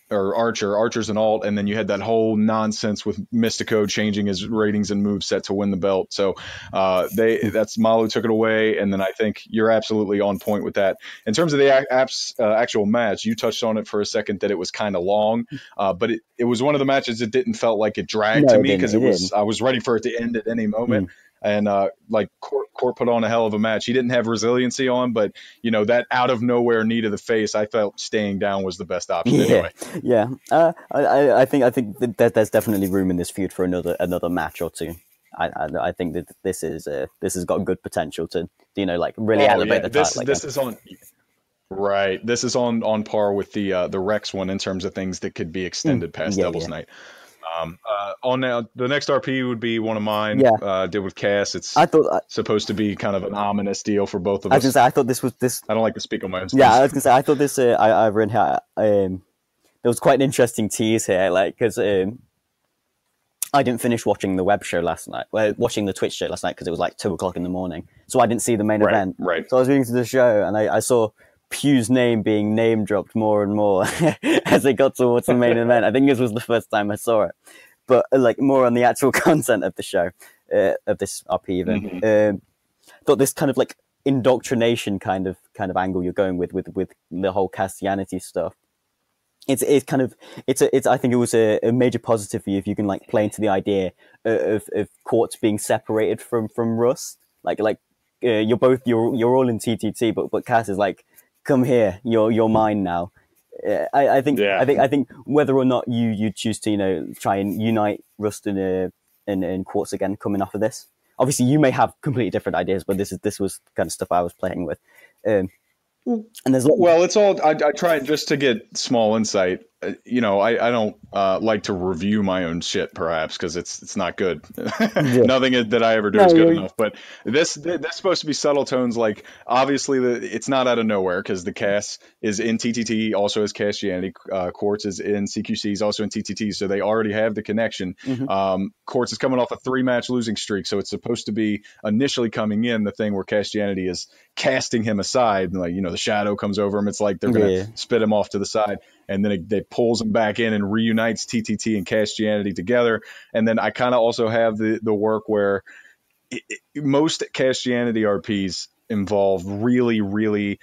or Archer's an alt, and then you had that whole nonsense with Mystico changing his ratings and moveset to win the belt. So that's Malu took it away, and then I think you're absolutely on point with that. In terms of the actual match, you touched on it for a second that it was kind of long, but it was one of the matches that didn't felt like it dragged to me because I was ready for it to end at any moment. And Court put on a hell of a match. He didn't have resiliency on, but that out of nowhere knee to the face, I felt staying down was the best option anyway. Yeah. I think that there's definitely room in this feud for another match or two. I think that this has got good potential to really elevate the title. This is on. Right. This is on par with the Rex one in terms of things that could be extended past Devil's Night. On the next RP would be one of mine. Did with Cass. Supposed to be kind of an ominous deal for both of us. I was gonna say, I thought this was this. I don't like to speak on my own. Yeah, I was gonna say, I thought this. I've written here. There was quite an interesting tease here, because I didn't finish watching the web show last night. Well, watching the Twitch show last night because it was like 2:00 in the morning. So I didn't see the main event. Right. So I was reading to the show and I saw Pew's name being name dropped more and more as it got towards the main event. I think this was the first time I saw it. But like more on the actual content of the show, of this RP even. Thought this kind of like indoctrination kind of angle you're going with the whole Castianity stuff. I think it was a major positive for you if you can like play into the idea of Quartz being separated from Russ. You're all in TTT, but Cass is like, come here, you're mine now. I think whether or not you choose to try and unite Rust and Quartz again coming off of this. Obviously, you may have completely different ideas, but this was kind of stuff I was playing with. And there's it's all I try just to get small insight. I don't like to review my own shit, perhaps, because it's not good. Nothing that I ever do is good enough. But that's supposed to be subtle tones. Like obviously, it's not out of nowhere because the Cass is in TTT, also has Castianity. Quartz is in CQC, he's also in TTT, so they already have the connection. Quartz is coming off a 3-match losing streak, so it's supposed to be initially coming in the thing where Castianity is casting him aside, and the shadow comes over him. It's like they're gonna spit him off to the side. And then it pulls him back in and reunites TTT and Castianity together. And then I kind of also have the work where most Castianity RPs involve really, really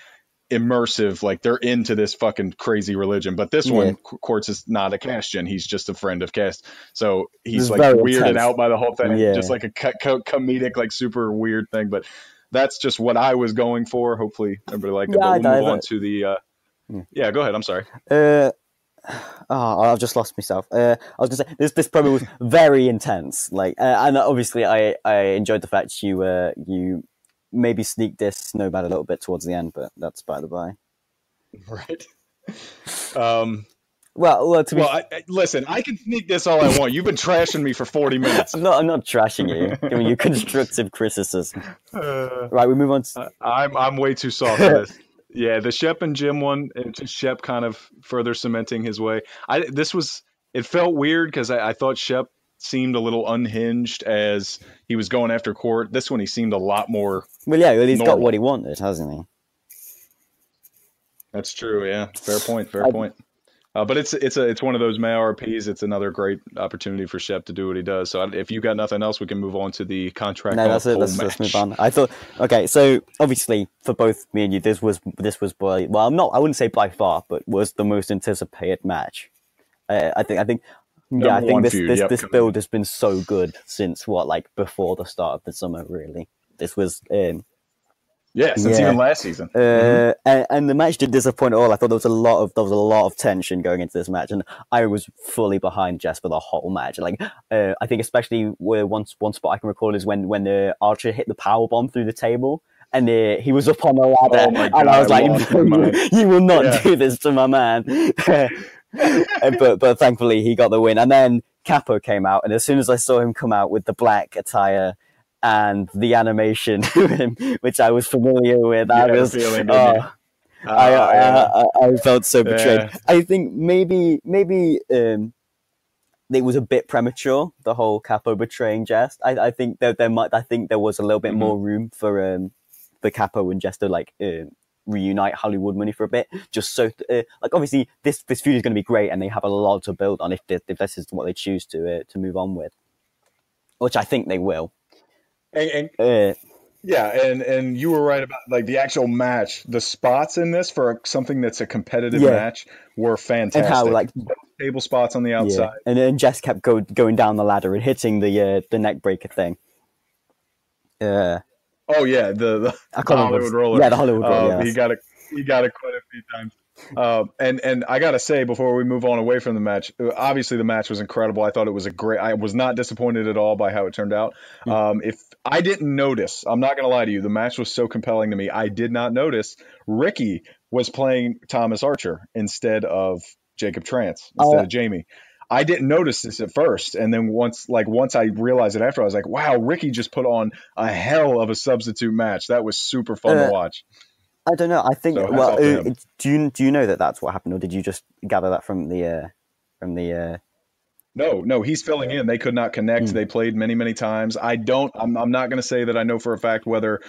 immersive, like they're into this fucking crazy religion. But this one, Quartz is not a Castian. He's just a friend of Cast. So he's like weirded out by the whole thing. Just like a comedic, like super weird thing. But that's just what I was going for. Hopefully everybody liked it. But we'll move on to the... Yeah, go ahead. I'm sorry. I've just lost myself. I was gonna say this promo was very intense. Like, and obviously, I enjoyed the fact you maybe sneaked this Snowbad a little bit towards the end, but that's by the by. Right. Listen, I can sneak this all I want. You've been trashing me for 40 minutes. I'm not trashing you. Giving you constructive criticism. Right, we move on. I'm way too soft for this. Yeah, the Shep and Jim one, and just Shep kind of further cementing his way. It felt weird because I thought Shep seemed a little unhinged as he was going after Court. This one, he seemed a lot more. Well, he's got what he wanted, hasn't he? That's true. Yeah, fair point. But it's one of those male RPs. It's another great opportunity for Shep to do what he does. So if you got nothing else, we can move on to the contract. No, that's it. Let's move on. I thought, okay, so obviously for both me and you, this was I wouldn't say by far, but was the most anticipated match. I think this build has been so good since before the start of the summer. Really, this was. Since even last season. And the match didn't disappoint at all. I thought there was a lot of tension going into this match, and I was fully behind Jess for the whole match. I think especially where one spot I can recall is when Archer hit the power bomb through the table, and he was up on the ladder, and I was like, "You will not do this to my man." but thankfully he got the win, and then Capo came out, and as soon as I saw him come out with the black attire and the animation, which I was familiar with, I felt so betrayed. Yeah. I think maybe it was a bit premature, the whole Capo betraying Jess. I think that there was a little bit more room for Capo and Jess to reunite Hollywood Money for a bit, just so obviously this feud is going to be great, and they have a lot to build on if this is what they choose to move on with, which I think they will. And you were right about the actual match. The spots in this for something that's a competitive match were fantastic. And how table spots on the outside, and then Jess kept going down the ladder and hitting the neck breaker thing. The Hollywood roller. Yeah, the Hollywood roller. He got it quite a few times. And I gotta say, before we move on away from the match, obviously the match was incredible. I thought it was I was not disappointed at all by how it turned out. If I didn't notice, I'm not gonna lie to you, the match was so compelling to me. I did not notice Ricky was playing Thomas Archer instead of Jacob Trance, instead of Jamie. I didn't notice this at first, and then once I realized it after, I was like, wow, Ricky just put on a hell of a substitute match. That was super fun to watch. I don't know. I think. Do you know that that's what happened, or did you just gather that from the No, he's filling in. They could not connect. They played many times. I'm not going to say that I know for a fact whether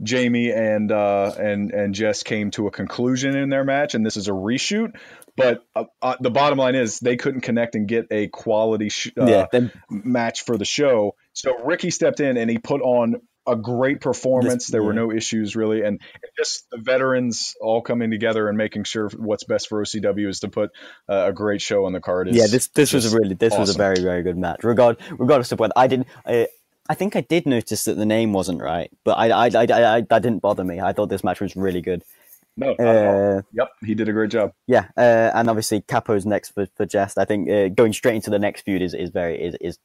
Jamie and Jess came to a conclusion in their match, and this is a reshoot. But the bottom line is they couldn't connect and get a quality match for the show. So Ricky stepped in and he put on a great performance. There were no issues really, and just the veterans all coming together and making sure what's best for OCW is to put a great show on the card. This was a very, very good match. Regardless of whether I think I did notice that the name wasn't right, but I that didn't bother me. I thought this match was really good. No, yep, he did a great job. Yeah, and obviously Capo's next for Jess. I think going straight into the next feud is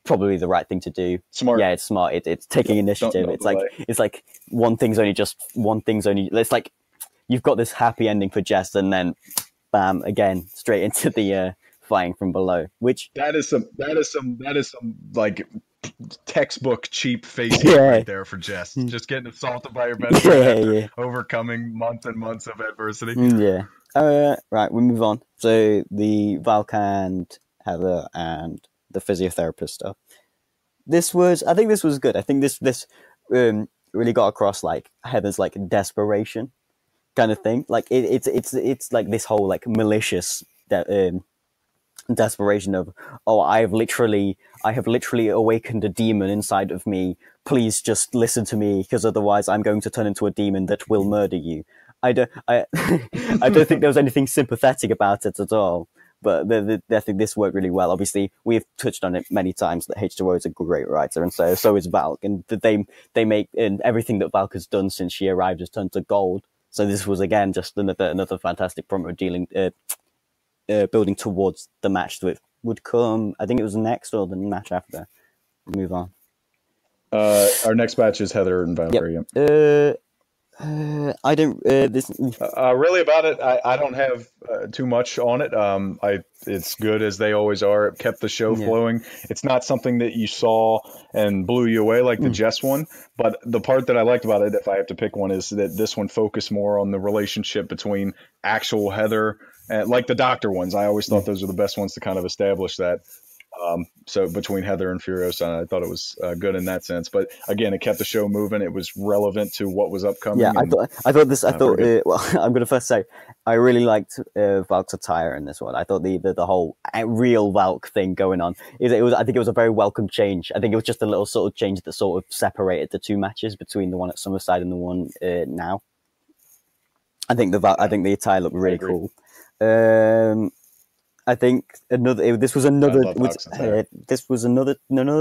probably the right thing to do. Smart. Yeah, it's smart. It's taking initiative. It's like one thing's only. It's like you've got this happy ending for Jess, and then bam, again straight into the flying from below. Which that is some like textbook cheap facing right there for Jess. Just getting assaulted by your best friend after overcoming months and months of adversity. Right, we move on. So the Valk and Heather and the physiotherapist stuff. I think this was good. I think this really got across like Heather's like desperation kind of thing. Like it's like this whole like malicious desperation of, oh, I have literally awakened a demon inside of me. Please just listen to me, because otherwise I'm going to turn into a demon that will murder you. I don't think there was anything sympathetic about it at all. But I think this worked really well. Obviously, we've touched on it many times that H2O is a great writer, and so is Valk. And they make, and everything that Valk has done since she arrived has turned to gold. So this was again just another fantastic promo building towards the match that would come. I think it was next or the match after. We'll move on. Our next match is Heather and Valkyrie. Yep. I don't. Really about it, I don't have too much on it. It's good as they always are. It kept the show flowing. It's not something that you saw and blew you away like the Jess one. But the part that I liked about it, if I have to pick one, is that this one focused more on the relationship between actual Heather and like the Doctor ones. I always thought those were the best ones to kind of establish that. So between Heather and Furiosa, I thought it was good in that sense. But again, it kept the show moving. It was relevant to what was upcoming. Yeah, I thought. Well, I'm going to first say I really liked Valk's attire in this one. I thought the whole real Valk thing going on. I think it was a very welcome change. I think it was just a little sort of change that sort of separated the two matches between the one at Summerside and the one now. I think the attire looked really cool. I think this was another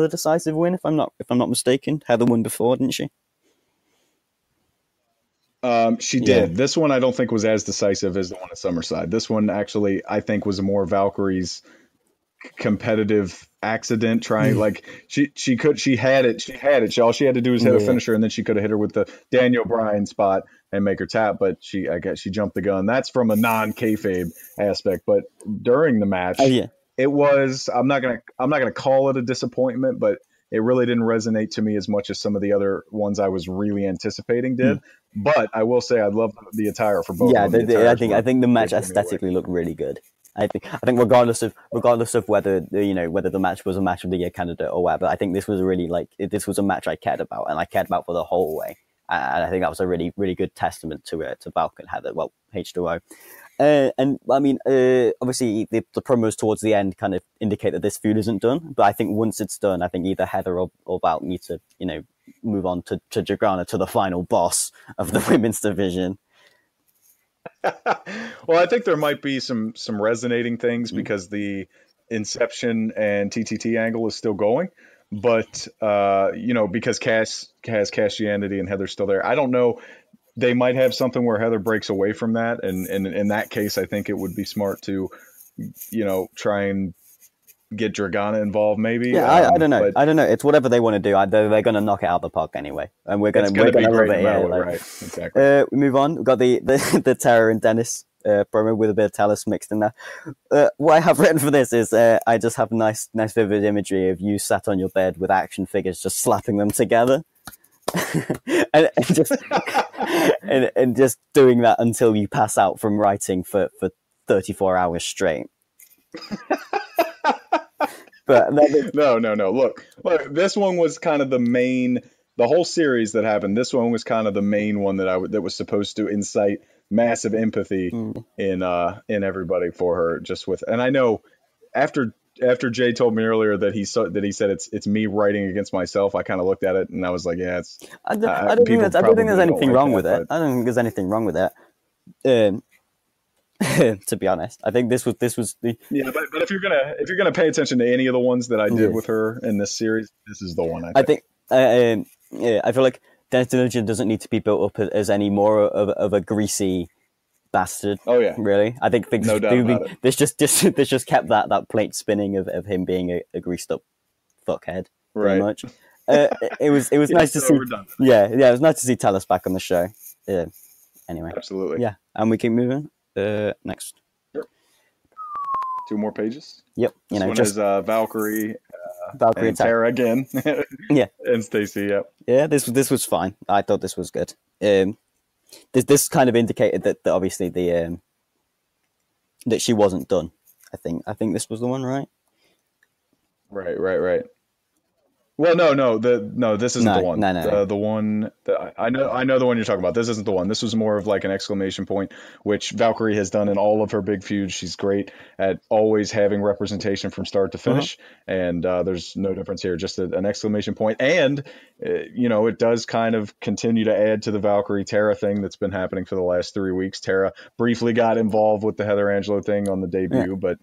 decisive win, if I'm not mistaken. Heather won before, didn't she? She did. This one I don't think was as decisive as the one at Summerside. This one actually I think was more Valkyrie's competitive accident trying like she had it. All she had to do was hit a finisher, and then she could have hit her with the Daniel Bryan spot and make her tap, but I guess she jumped the gun. That's from a non-kayfabe aspect. But during the match, it was, I'm not gonna call it a disappointment, but it really didn't resonate to me as much as some of the other ones I was really anticipating did. But I will say I love the attire for both. Yeah, I think the match aesthetically looked really good. I think regardless of whether whether the match was a match of the year candidate or whatever, I think this was really this was a match I cared about, and I cared about for the whole way. And I think that was a really, really good testament to Valk and Heather. Well, H2O. And I mean, obviously the promos towards the end kind of indicate that this feud isn't done. But I think once it's done, I think either Heather or Valk need to, move on to Dragana, to the final boss of the women's division. Well, I think there might be some resonating things because the Inception and TTT angle is still going. But, because Cass has Cassianity and Heather's still there, I don't know. They might have something where Heather breaks away from that. And in that case, I think it would be smart to, try and get Dragana involved maybe. Yeah, I don't know. I don't know. It's whatever they want to do. They're going to knock it out of the park anyway. And we're going to love it. Yeah, right. Exactly. We move on. We've got the Terror and Dennis promo with a bit of Talis mixed in there. What I have written for this is I just have nice vivid imagery of you sat on your bed with action figures just slapping them together. and just and just doing that until you pass out from writing for 34 hours straight. But no. Look, this one was kind of the main. The whole series that happened. This one was kind of the main one that was supposed to incite massive empathy in everybody for her. And I know after Jay told me earlier that he said it's me writing against myself, I kind of looked at it and I was like, yeah, it's. I don't think there's anything wrong with it. I don't think there's anything wrong with it. To be honest, I think this was the but if you're gonna pay attention to any of the ones that I did with her in this series, this is the one. I think. I feel like Dennis Dillinger doesn't need to be built up as any more of a greasy bastard. Oh yeah, really. I think things no doubt about it. This just kept that plate spinning of him being a greased up fuckhead. Pretty much. It was nice to see. Redundant. Yeah, it was nice to see Talos back on the show. Anyway, absolutely. Yeah, and we keep moving. Next. Sure. 2 more pages. Yep. This one is Valkyrie and Tara again. Yeah. And Stacy. Yep. Yeah. This was fine. I thought this was good. This kind of indicated that obviously that she wasn't done. I think this was the one, right? Right. Well, no. This isn't the one. No. The one that I know the one you're talking about. This isn't the one. This was more of like an exclamation point, which Valkyrie has done in all of her big feuds. She's great at always having representation from start to finish, and there's no difference here. Just an exclamation point, and it does kind of continue to add to the Valkyrie Tara thing that's been happening for the last 3 weeks. Tara briefly got involved with the Heather Angelo thing on the debut, but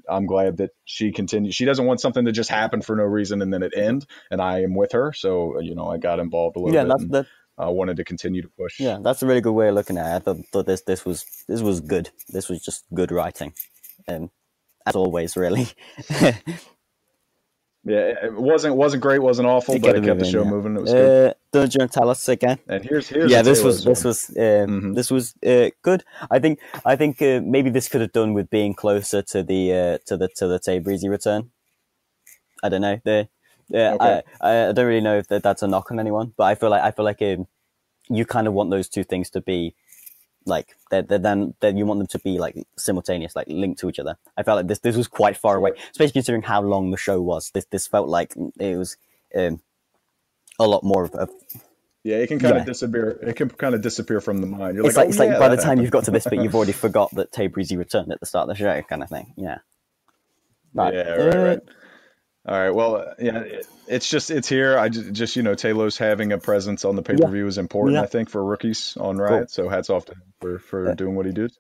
I'm glad that she continues. She doesn't want something to just happen for no reason and then it end. And I am with her, so I got involved a little bit. I wanted to continue to push. Yeah, that's a really good way of looking at it. I thought this was good. This was just good writing, as always, really. Yeah, it wasn't great, wasn't awful, but it kept the show moving. It was good. Dungeon and Talos again. And here's this was good. I think maybe this could have done with being closer to the Tay Breezy return. I don't know. I don't really know if that's a knock on anyone, but I feel like you kind of want those two things to be like then you want them to be like simultaneous, like linked to each other. I felt like this was quite far away, especially considering how long the show was. This felt like it was a lot more of. Yeah, it can kind of disappear. It can kind of disappear from the mind. You're it's like by the time you've got to this bit, you've already forgot that Tay Breezy returned at the start of the show, kind of thing. Yeah. Right. Yeah. Right. All right. Well, it's here. I just Talos having a presence on the pay-per-view is important, I think, for rookies on Riot. Cool. So hats off to him for doing what he did.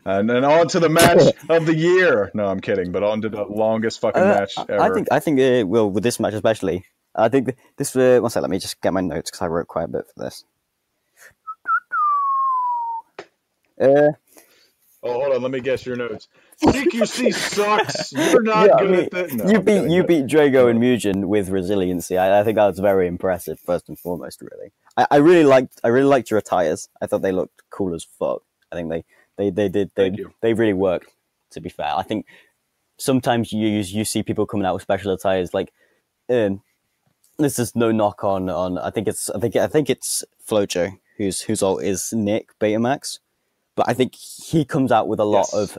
And then on to the match of the year. No, I'm kidding. But on to the longest fucking match ever. I think with this match especially, I think this. One second, let me just get my notes because I wrote quite a bit for this. Hold on. Let me guess your notes. CQC sucks. You're not good at that. No, you beat Drago and Mugen with resiliency. I think that was very impressive. First and foremost, really. I really liked your attires. I thought they looked cool as fuck. I think they really worked. To be fair, I think sometimes you see people coming out with special attires. Like this is no knock on. I think it's Flojo whose alt is Nick Betamax, but I think he comes out with a lot of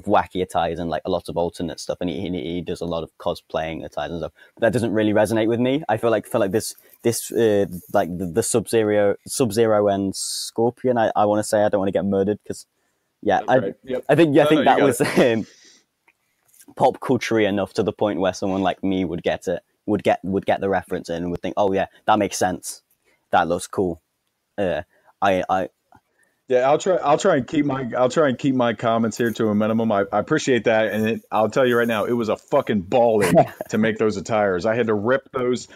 wacky attires and like a lot of alternate stuff, and he does a lot of cosplaying attires and stuff. But that doesn't really resonate with me. I feel like this like the Sub-Zero and Scorpion. I want to say I don't want to get murdered because I think that was pop culture enough to the point where someone like me would get the reference and would think, oh yeah, that makes sense. That looks cool. I'll try and keep my comments here to a minimum. I appreciate that, and I'll tell you right now, it was a fucking ball ache to make those attires. I had to rip those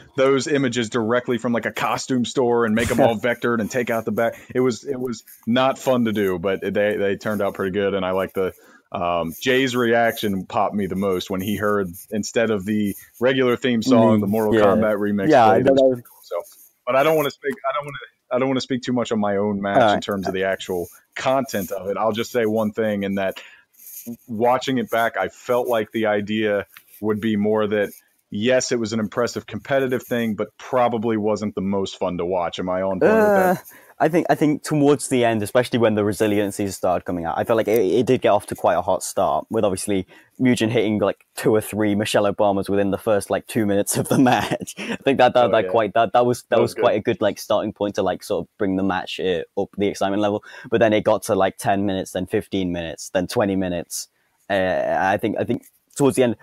images directly from like a costume store and make them all vectored and take out the back. It was not fun to do, but they turned out pretty good, and I like the Jay's reaction popped me the most when he heard, instead of the regular theme song, the Mortal Kombat remix. Played. So, but I don't want to speak too much on my own match in terms of the actual content of it. I'll just say one thing, in that watching it back, I felt like the idea would be more that yes, it was an impressive competitive thing, but probably wasn't the most fun to watch. Am I on point with that? I think towards the end, especially when the resiliency started coming out, I felt like it did get off to quite a hot start, with obviously Mugen hitting like 2 or 3 Michelle Obamas within the first like 2 minutes of the match. I think that was quite a good like starting point to like sort of bring the match up the excitement level. But then it got to like 10 minutes, then 15 minutes, then 20 minutes. I think towards the end,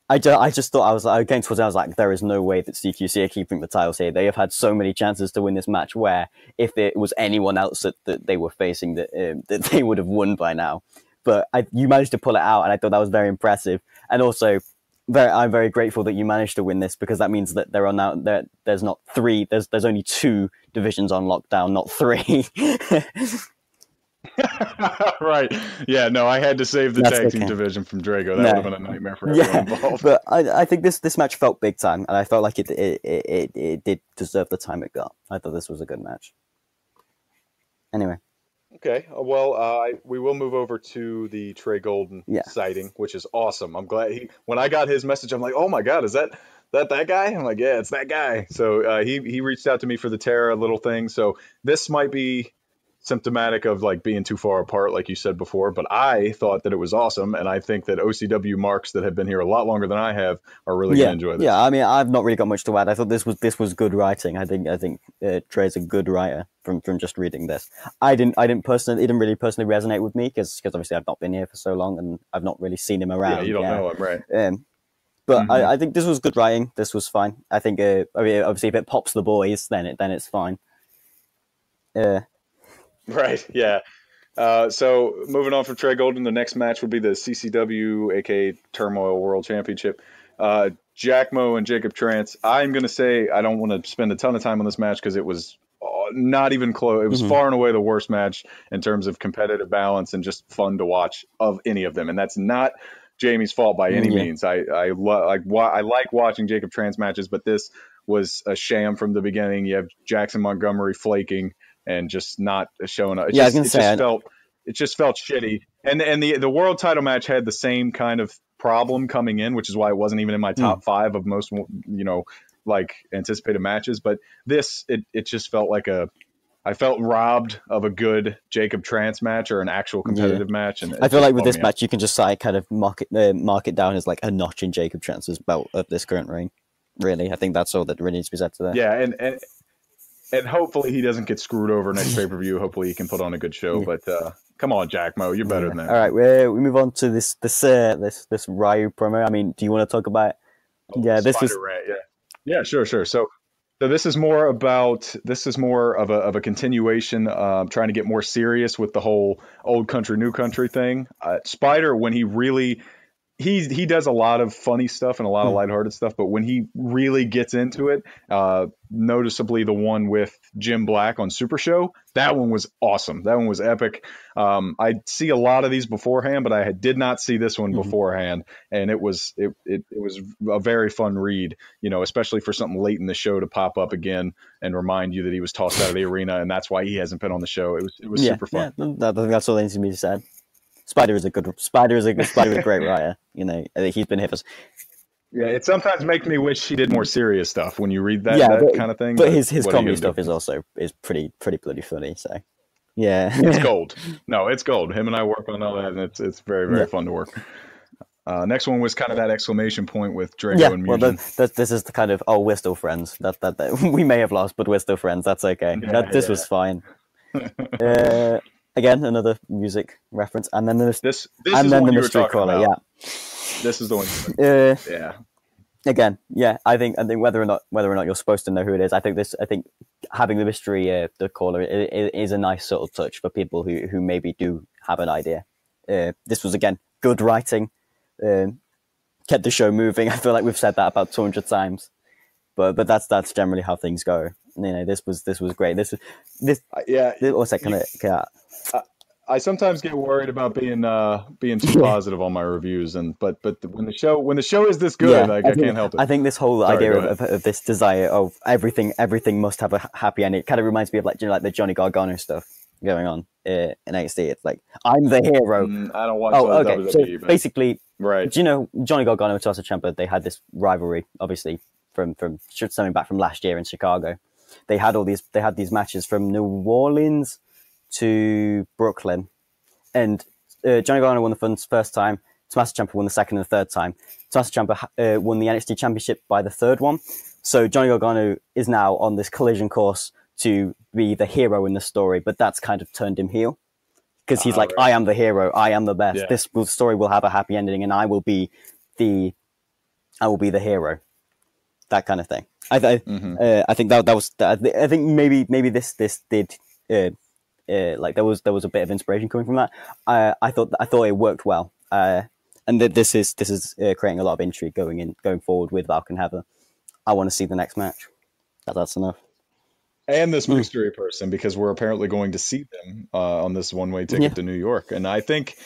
I just thought, I was like, getting towards the end, I was like, there is no way that CQC are keeping the titles here. They have had so many chances to win this match, where if it was anyone else that they were facing, that they would have won by now. But you managed to pull it out, and I thought that was very impressive. And also, I'm very grateful that you managed to win this, because that means that there's not 3, there's only 2 divisions on lockdown, not 3. Right. Yeah, no, I had to save the tag team division from Drago. That would have been a nightmare for everyone involved. But I think this match felt big time, and I felt like it did deserve the time it got. I thought this was a good match. Anyway. Okay. Well, we will move over to the Trey Golden sighting, which is awesome. I'm glad when I got his message, I'm like, oh my God, is that guy? I'm like, yeah, it's that guy. So he reached out to me for the Terra little thing. So this might be symptomatic of like being too far apart, like you said before, but I thought that it was awesome, and I think that OCW marks that have been here a lot longer than I have are really going to enjoy this. Yeah, I mean, I've not really got much to add. I thought this was good writing. I think Trey's a good writer from just reading this. It didn't really personally resonate with me, because obviously I've not been here for so long and I've not really seen him around. Yeah, you don't know him, right? But I think this was good writing. This was fine. I think I mean, obviously if it pops the boys, then it's fine. Right, yeah. So moving on from Trey Golden, the next match would be the CCW, aka Turmoil World Championship. Jackmo and Jacob Trance. I'm going to say I don't want to spend a ton of time on this match, because it was not even close. It was far and away the worst match in terms of competitive balance and just fun to watch of any of them. And that's not Jamie's fault by any means. I like watching Jacob Trance matches, but this was a sham from the beginning. You have Jackson Montgomery flaking and just not showing up. It just felt shitty. And the world title match had the same kind of problem coming in, which is why it wasn't even in my top 5 of most, like anticipated matches. But this, it just felt like I felt robbed of a good Jacob Trance match or an actual competitive match. And I feel like with this match, you can just kind of mark it down as like a notch in Jacob Trance's belt of this current reign. Really, I think that's all that really needs to be said to that. Yeah, and hopefully he doesn't get screwed over next pay-per-view. Hopefully he can put on a good show. But come on, Jackmo, you're better than that. All right, we move on to this Ryu promo. I mean, do you want to talk about? This is yeah, sure. So this is more of a continuation, trying to get more serious with the whole old country, new country thing. Spider, when he really. He does a lot of funny stuff and a lot of lighthearted stuff, but when he really gets into it, noticeably the one with Jim Black on Super Show, that one was awesome. That one was epic. I see a lot of these beforehand, but I did not see this one beforehand, and it was a very fun read, especially for something late in the show to pop up again and remind you that he was tossed out of the arena, and that's why he hasn't been on the show. It was super fun. Yeah, I think that's all that needs to be said. Spider is a great writer. I think he's been here for. Yeah, it sometimes makes me wish he did more serious stuff when you read that kind of thing. But his comedy stuff is pretty bloody funny. So yeah, it's gold. No, it's gold. Him and I work on all that, and it's very very fun to work. Next one was kind of that exclamation point with Drago and Mugen. Well, this is the kind of we're still friends. That we may have lost, but we're still friends. That's okay. This was fine. Again, another music reference, and then this is the mystery caller. Yeah, this is the one. Again, I think whether or not you're supposed to know who it is, I think having the mystery the caller is a nice sort of touch for people who maybe do have an idea. This was again good writing, kept the show moving. I feel like we've said that about 200 times, but that's generally how things go. This was great. I sometimes get worried about being too positive on my reviews, but when the show is this good, I can't help it. I think this whole idea of this desire of everything must have a happy ending. It kind of reminds me of like the Johnny Gargano stuff going on in NXT. It's like I'm the hero. I don't watch WWE. So basically, Right. Do you know Johnny Gargano and Tommaso Ciampa? They had this rivalry, obviously, from something back from last year in Chicago. They had these matches from New Orleans to Brooklyn, and Johnny Gargano won the first time. Tommaso Ciampa won the second and the third time. Tommaso Ciampa won the NXT Championship by the third one. So Johnny Gargano is now on this collision course to be the hero in the story, but that's kind of turned him heel. Because he's like, right. I am the hero, I am the best. Yeah. This story will have a happy ending, and I will be the hero. That kind of thing. I think that was. I think maybe this did like there was a bit of inspiration coming from that. I thought it worked well. And this is creating a lot of intrigue going forward with Valk and Heather. I want to see the next match. That's enough. And this mystery person, because we're apparently going to see them on this one-way ticket to New York. And I think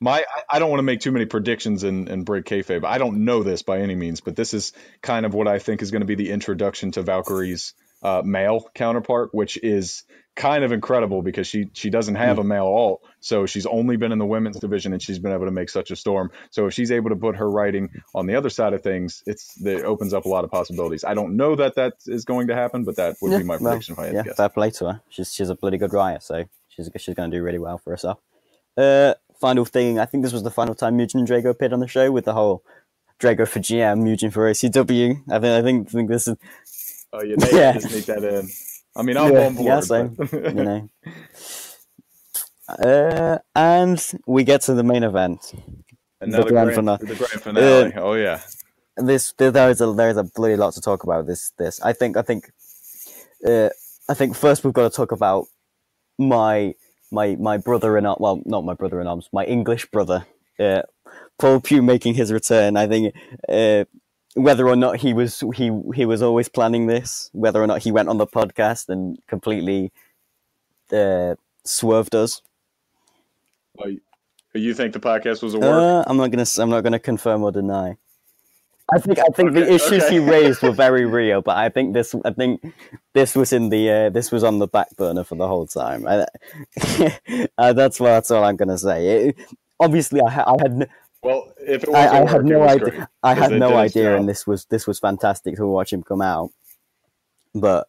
I don't want to make too many predictions and break kayfabe. I don't know this by any means, but this is kind of what I think is going to be the introduction to Valkyrie's male counterpart, which is kind of incredible because she doesn't have a male alt. So she's only been in the women's division, and she's been able to make such a storm. So if she's able to put her writing on the other side of things, it opens up a lot of possibilities. I don't know that is going to happen, but that would be my prediction if I had to guess. Fair play to her. She's a bloody good writer, so she's going to do really well for herself. Final thing, I think this was the final time Mugen and Drago appeared on the show with the whole Drago for GM, Mugen for OCW. I think this is. Oh, you just sneak that in. I mean, I'm on board. Yeah, same. You know. And we get to the main event. The grand finale. Oh yeah. There's a bloody lot to talk about. This. I think first we've got to talk about my brother-in-arms. Well, not my brother-in-arms. My English brother, Paul Pugh, making his return. I think. Whether or not he was always planning this, whether or not he went on the podcast and completely swerved us. Well, you think the podcast was a work? I'm not gonna confirm or deny. I think the issues he raised were very real, but I think this was in the this was on the back burner for the whole time. That's all I'm gonna say. Obviously, I had. Well, if it was I had no idea. Great, I had no idea, and this was fantastic to watch him come out. But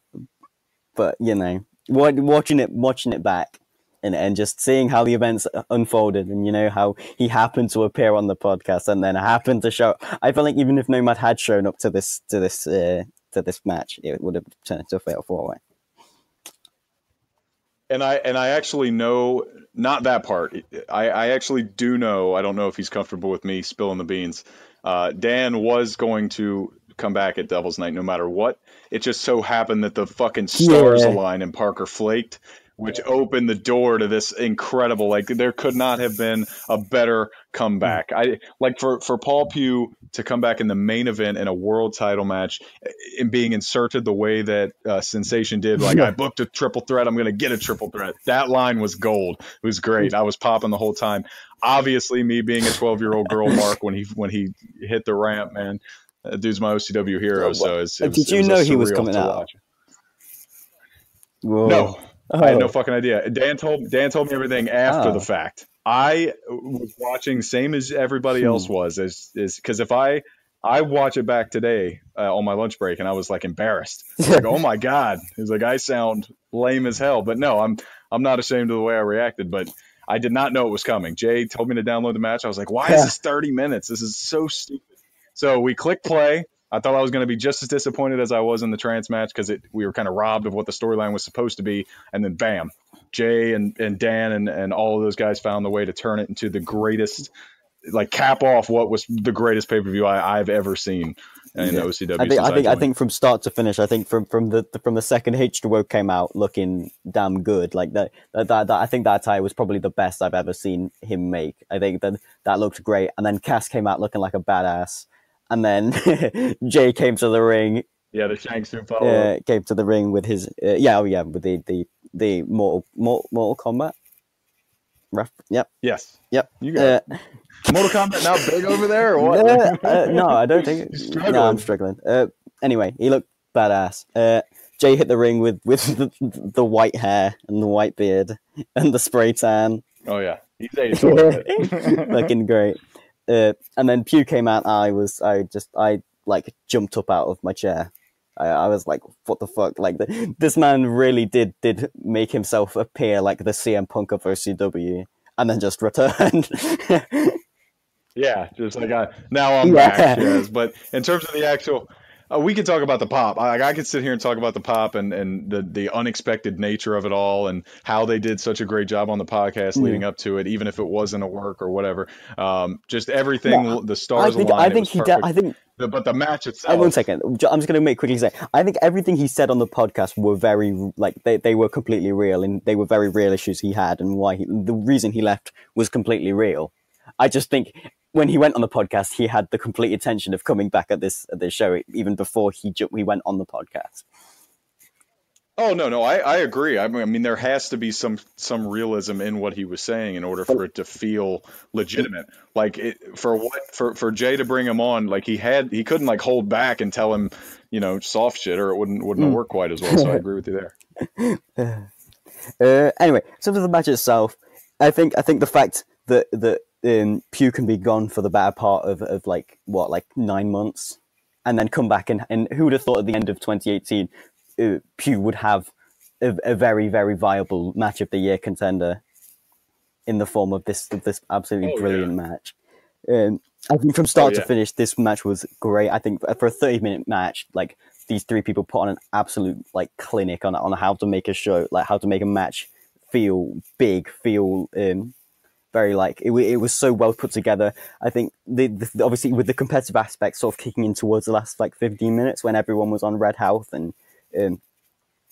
you know, watching it back and just seeing how the events unfolded, and you know how he happened to appear on the podcast and then happened to show. I feel like even if Nomad had shown up to this match, it would have turned into a fatal four-way. And I actually know, not that part. I actually do know. I don't know if he's comfortable with me spilling the beans. Dan was going to come back at Devil's Night no matter what. It just so happened that the fucking stars aligned and Parker flaked, which opened the door to this incredible. Like, there could not have been a better comeback. For Paul Pugh to come back in the main event in a world title match and being inserted the way that Sensation did, like, I booked a triple threat, I'm going to get a triple threat. That line was gold. It was great. I was popping the whole time. Obviously, me being a 12-year-old girl, Mark, when he hit the ramp, man, that dude's my OCW hero. So did you know he was coming out? No. I had no fucking idea. Dan told me everything after the fact. I was watching same as everybody else was, is because if I watch it back today on my lunch break, and I was like embarrassed. I was like, oh my God. He was like, I sound lame as hell. But no, I'm not ashamed of the way I reacted, but I did not know it was coming. Jay told me to download the match. I was like, why is this 30 minutes? This is so stupid. So we clicked play. I thought I was going to be just as disappointed as I was in the trance match because we were kind of robbed of what the storyline was supposed to be. And then bam, Jay and Dan and all of those guys found the way to turn it into the greatest, like, cap off what was the greatest pay-per-view I've ever seen in OCW. I think from start to finish, I think from the second H2O came out looking damn good. Like that I think that attire was probably the best I've ever seen him make. I think that looked great. And then Cass came out looking like a badass. And then Jay came to the ring. Yeah, the Shanks follow. Came to the ring with his with the Mortal Kombat. Yep. Yes. Yep. You got it. Mortal Kombat now big over there, or what? No, I don't think. No, I'm struggling. Anyway, he looked badass. Jay hit the ring with the white hair and the white beard and the spray tan. Oh yeah, he's 80. Looking great. and then Pew came out. I like jumped up out of my chair. I was like, what the fuck? Like, this man really did make himself appear like the CM Punk of OCW, and then just returned. Yeah, just like now I'm back. Yes, but in terms of the actual, we could talk about the pop. I could sit here and talk about the pop and the unexpected nature of it all, and how they did such a great job on the podcast leading up to it, even if it wasn't a work or whatever. Just everything, the stars aligned. But the match itself. 1 second. I'm just going to make quickly say, I think everything he said on the podcast were very, like, they were completely real, and they were very real issues he had, and the reason he left was completely real. I just think when he went on the podcast, he had the complete intention of coming back at this show, even before he went on the podcast. Oh, no, I agree. I mean, there has to be some realism in what he was saying in order for it to feel legitimate. Like, for Jay to bring him on, like, he couldn't like hold back and tell him, soft shit, or it wouldn't have worked quite as well. So I agree with you there. Anyway, so for the match itself, I think the fact that Pew can be gone for the better part of like 9 months, and then come back and who would have thought at the end of 2018 Pew would have a very, very viable match of the year contender in the form of this absolutely brilliant match. I think from start to finish, this match was great. I think for a 30-minute match, like, these three people put on an absolute like clinic on how to make a show, like how to make a match feel big, feel very like it was so well put together. I think the obviously with the competitive aspect sort of kicking in towards the last like 15 minutes when everyone was on red health, and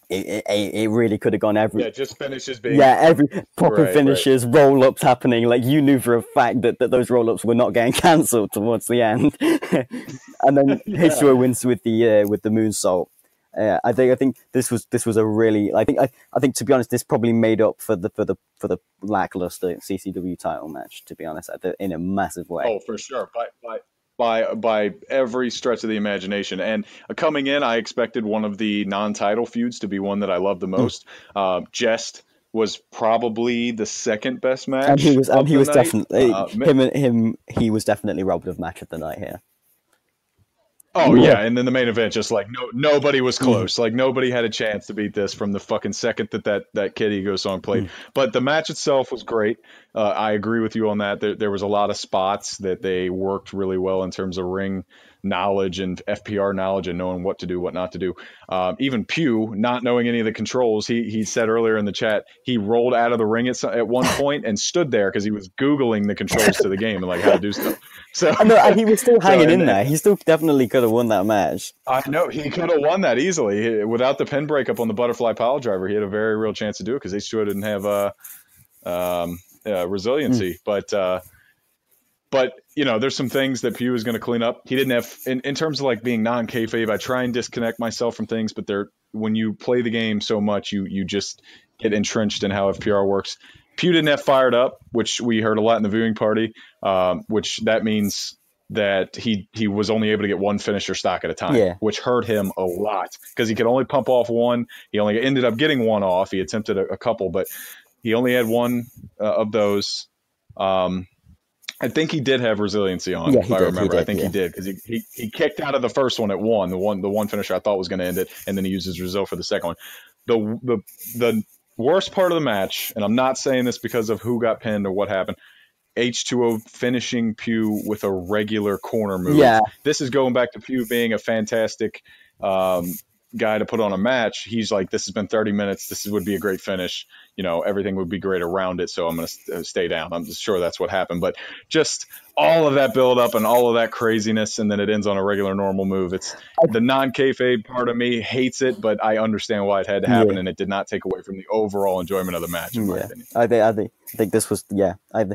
it really could have gone just finishes being every proper finishes, roll-ups happening. Like, you knew for a fact that those roll-ups were not getting cancelled towards the end. And then H2O wins with the moonsault. I think this was a really, I think to be honest, this probably made up for the lackluster CCW title match, to be honest, in a massive way. Oh, for sure. By every stretch of the imagination. And coming in, I expected one of the non-title feuds to be one that I loved the most. Jest was probably the second best match, and he was definitely he was definitely robbed of match of the night here. Oh yeah, and then the main event, just like nobody was close. Like, nobody had a chance to beat this from the fucking second that Kid Ego song played. But the match itself was great. I agree with you on that. There was a lot of spots that they worked really well in terms of ring knowledge and F.P.R knowledge and knowing what to do, what not to do. Even Pew, not knowing any of the controls, he said earlier in the chat, he rolled out of the ring at one point and stood there because he was Googling the controls to the game and like how to do stuff. So and he was still hanging in there. He still definitely could have won that match. I know, he could have won that easily. Without the pin breakup on the butterfly pile driver, he had a very real chance to do it because H2O didn't have resiliency. But there's some things that Pew is going to clean up. He didn't have, in terms of like being non-kayfabe, I try and disconnect myself from things, but when you play the game so much, you just get entrenched in how F.P.R works. Pew didn't have fired up, which we heard a lot in the viewing party, which that means that he was only able to get one finisher stock at a time, which hurt him a lot because he could only pump off one. He only ended up getting one off. He attempted a couple, but he only had one of those. I think he did have resiliency on, if I remember. I think he did because he kicked out of the first one at one, the one finisher I thought was going to end it, and then he used his result for the second one. The worst part of the match, and I'm not saying this because of who got pinned or what happened, H2O finishing Pew with a regular corner move. Yeah. This is going back to Pew being a fantastic guy to put on a match. He's like, this has been 30 minutes. This would be a great finish. Everything would be great around it. So I'm going to stay down. I'm just sure that's what happened. But just all of that build up and all of that craziness, and then it ends on a regular normal move. It's the non-kayfabe part of me hates it, but I understand why it had to happen, and it did not take away from the overall enjoyment of the match, in my opinion. I think this was I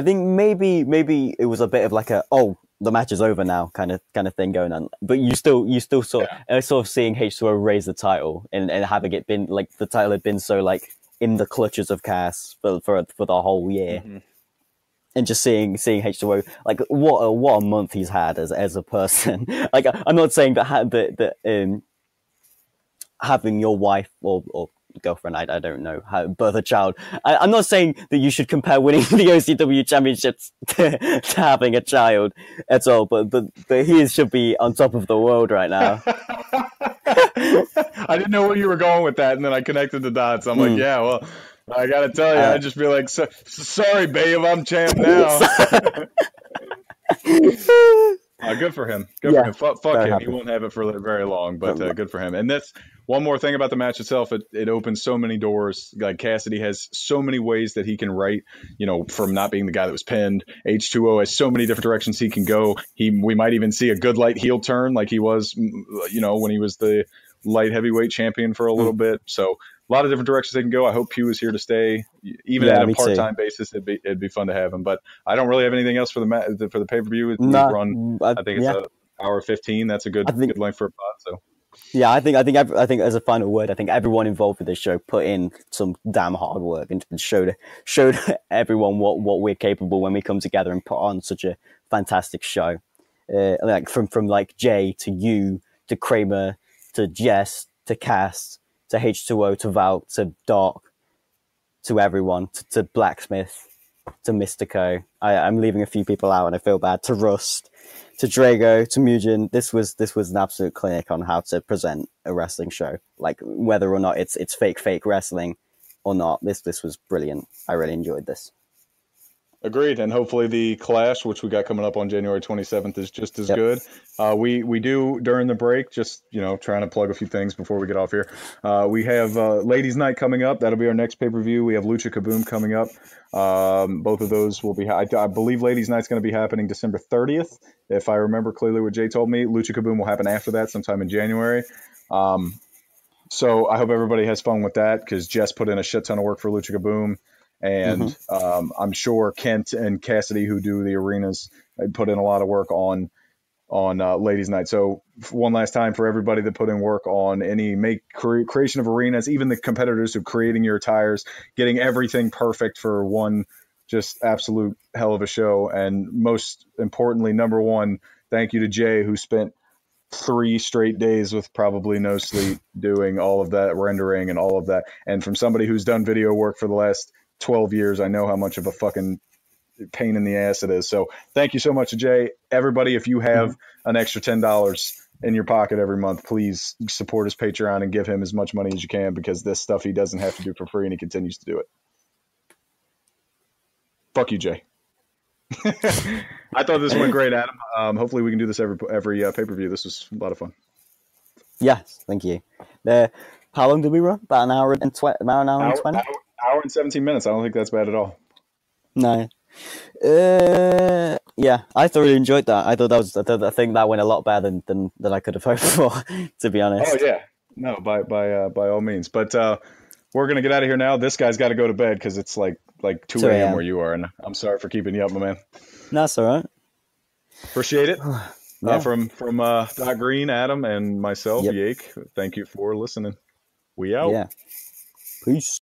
think maybe it was a bit of like the match is over now kind of thing going on, but you still sort of seeing H2O raise the title and having it been like the title had been so like in the clutches of Cass for the whole year, and just seeing H2O like what a month he's had as a person. Like, I'm not saying that having your wife or girlfriend. I don't know how to birth a child. I'm not saying that you should compare winning the OCW championships to having a child at all, but he should be on top of the world right now. I didn't know where you were going with that, and then I connected the dots. I'm like, yeah, well, I gotta tell you, I'd just be like, sorry, babe, I'm champ now. Good for him. Good for him. Fuck him. Happy. He won't have it for very long, but good for him. And that's one more thing about the match itself. It opens so many doors. Like Cassidy has so many ways that he can write, from not being the guy that was pinned. H2O has so many different directions he can go. We might even see a good light heel turn like he was, when he was the light heavyweight champion for a little bit. So a lot of different directions they can go. I hope Pew is here to stay, even at a part-time basis. It'd be fun to have him. But I don't really have anything else for the pay-per-view. I think it's an hour 15. That's a good length for a pod. So yeah, I think as a final word, I think everyone involved with this show put in some damn hard work and showed everyone what we're capable when we come together and put on such a fantastic show. Like from like Jay to you to Kramer to Jess to Cass to H2O to Val to Doc to everyone to Blacksmith to Mystico. I'm leaving a few people out and I feel bad. To Rust, to Drago, to Mugen. This was an absolute clinic on how to present a wrestling show. Like whether or not it's fake wrestling or not. This was brilliant. I really enjoyed this. Agreed, and hopefully the Clash, which we got coming up on January 27th, is just as good. We do during the break, just trying to plug a few things before we get off here. We have Ladies Night coming up. That'll be our next pay-per-view. We have Lucha Kaboom coming up. Both of those will be. I believe Ladies Night's going to be happening December 30th, if I remember clearly what Jay told me. Lucha Kaboom will happen after that, sometime in January. So I hope everybody has fun with that because Jess put in a shit ton of work for Lucha Kaboom. And I'm sure Kent and Cassidy, who do the arenas, put in a lot of work on Ladies Night. So one last time for everybody that put in work on any creation of arenas, even the competitors who creating your attires, getting everything perfect for one just absolute hell of a show. And most importantly, number one, thank you to Jay, who spent 3 straight days with probably no sleep doing all of that rendering and all of that. And from somebody who's done video work for the last 12 years, I know how much of a fucking pain in the ass it is. So thank you so much, Jay. Everybody, if you have an extra $10 in your pocket every month, please support his Patreon and give him as much money as you can, because this stuff he doesn't have to do for free and he continues to do it. Fuck you, Jay. I thought this went great, Adam. Hopefully we can do this every pay-per-view. This was a lot of fun. Yes, thank you. How long did we run? About an hour and 20? Hour and 17 minutes. I don't think that's bad at all. No. Yeah, I thoroughly enjoyed that. I think that went a lot better than I could have hoped for, to be honest. Oh yeah, no, by all means. But we're gonna get out of here now. This guy's got to go to bed because it's like 2 a.m. where you are, and I'm sorry for keeping you up, my man. That's all right. Appreciate it. Yeah. From Doc Green, Adam, and myself, Yake. Thank you for listening. We out. Yeah. Peace.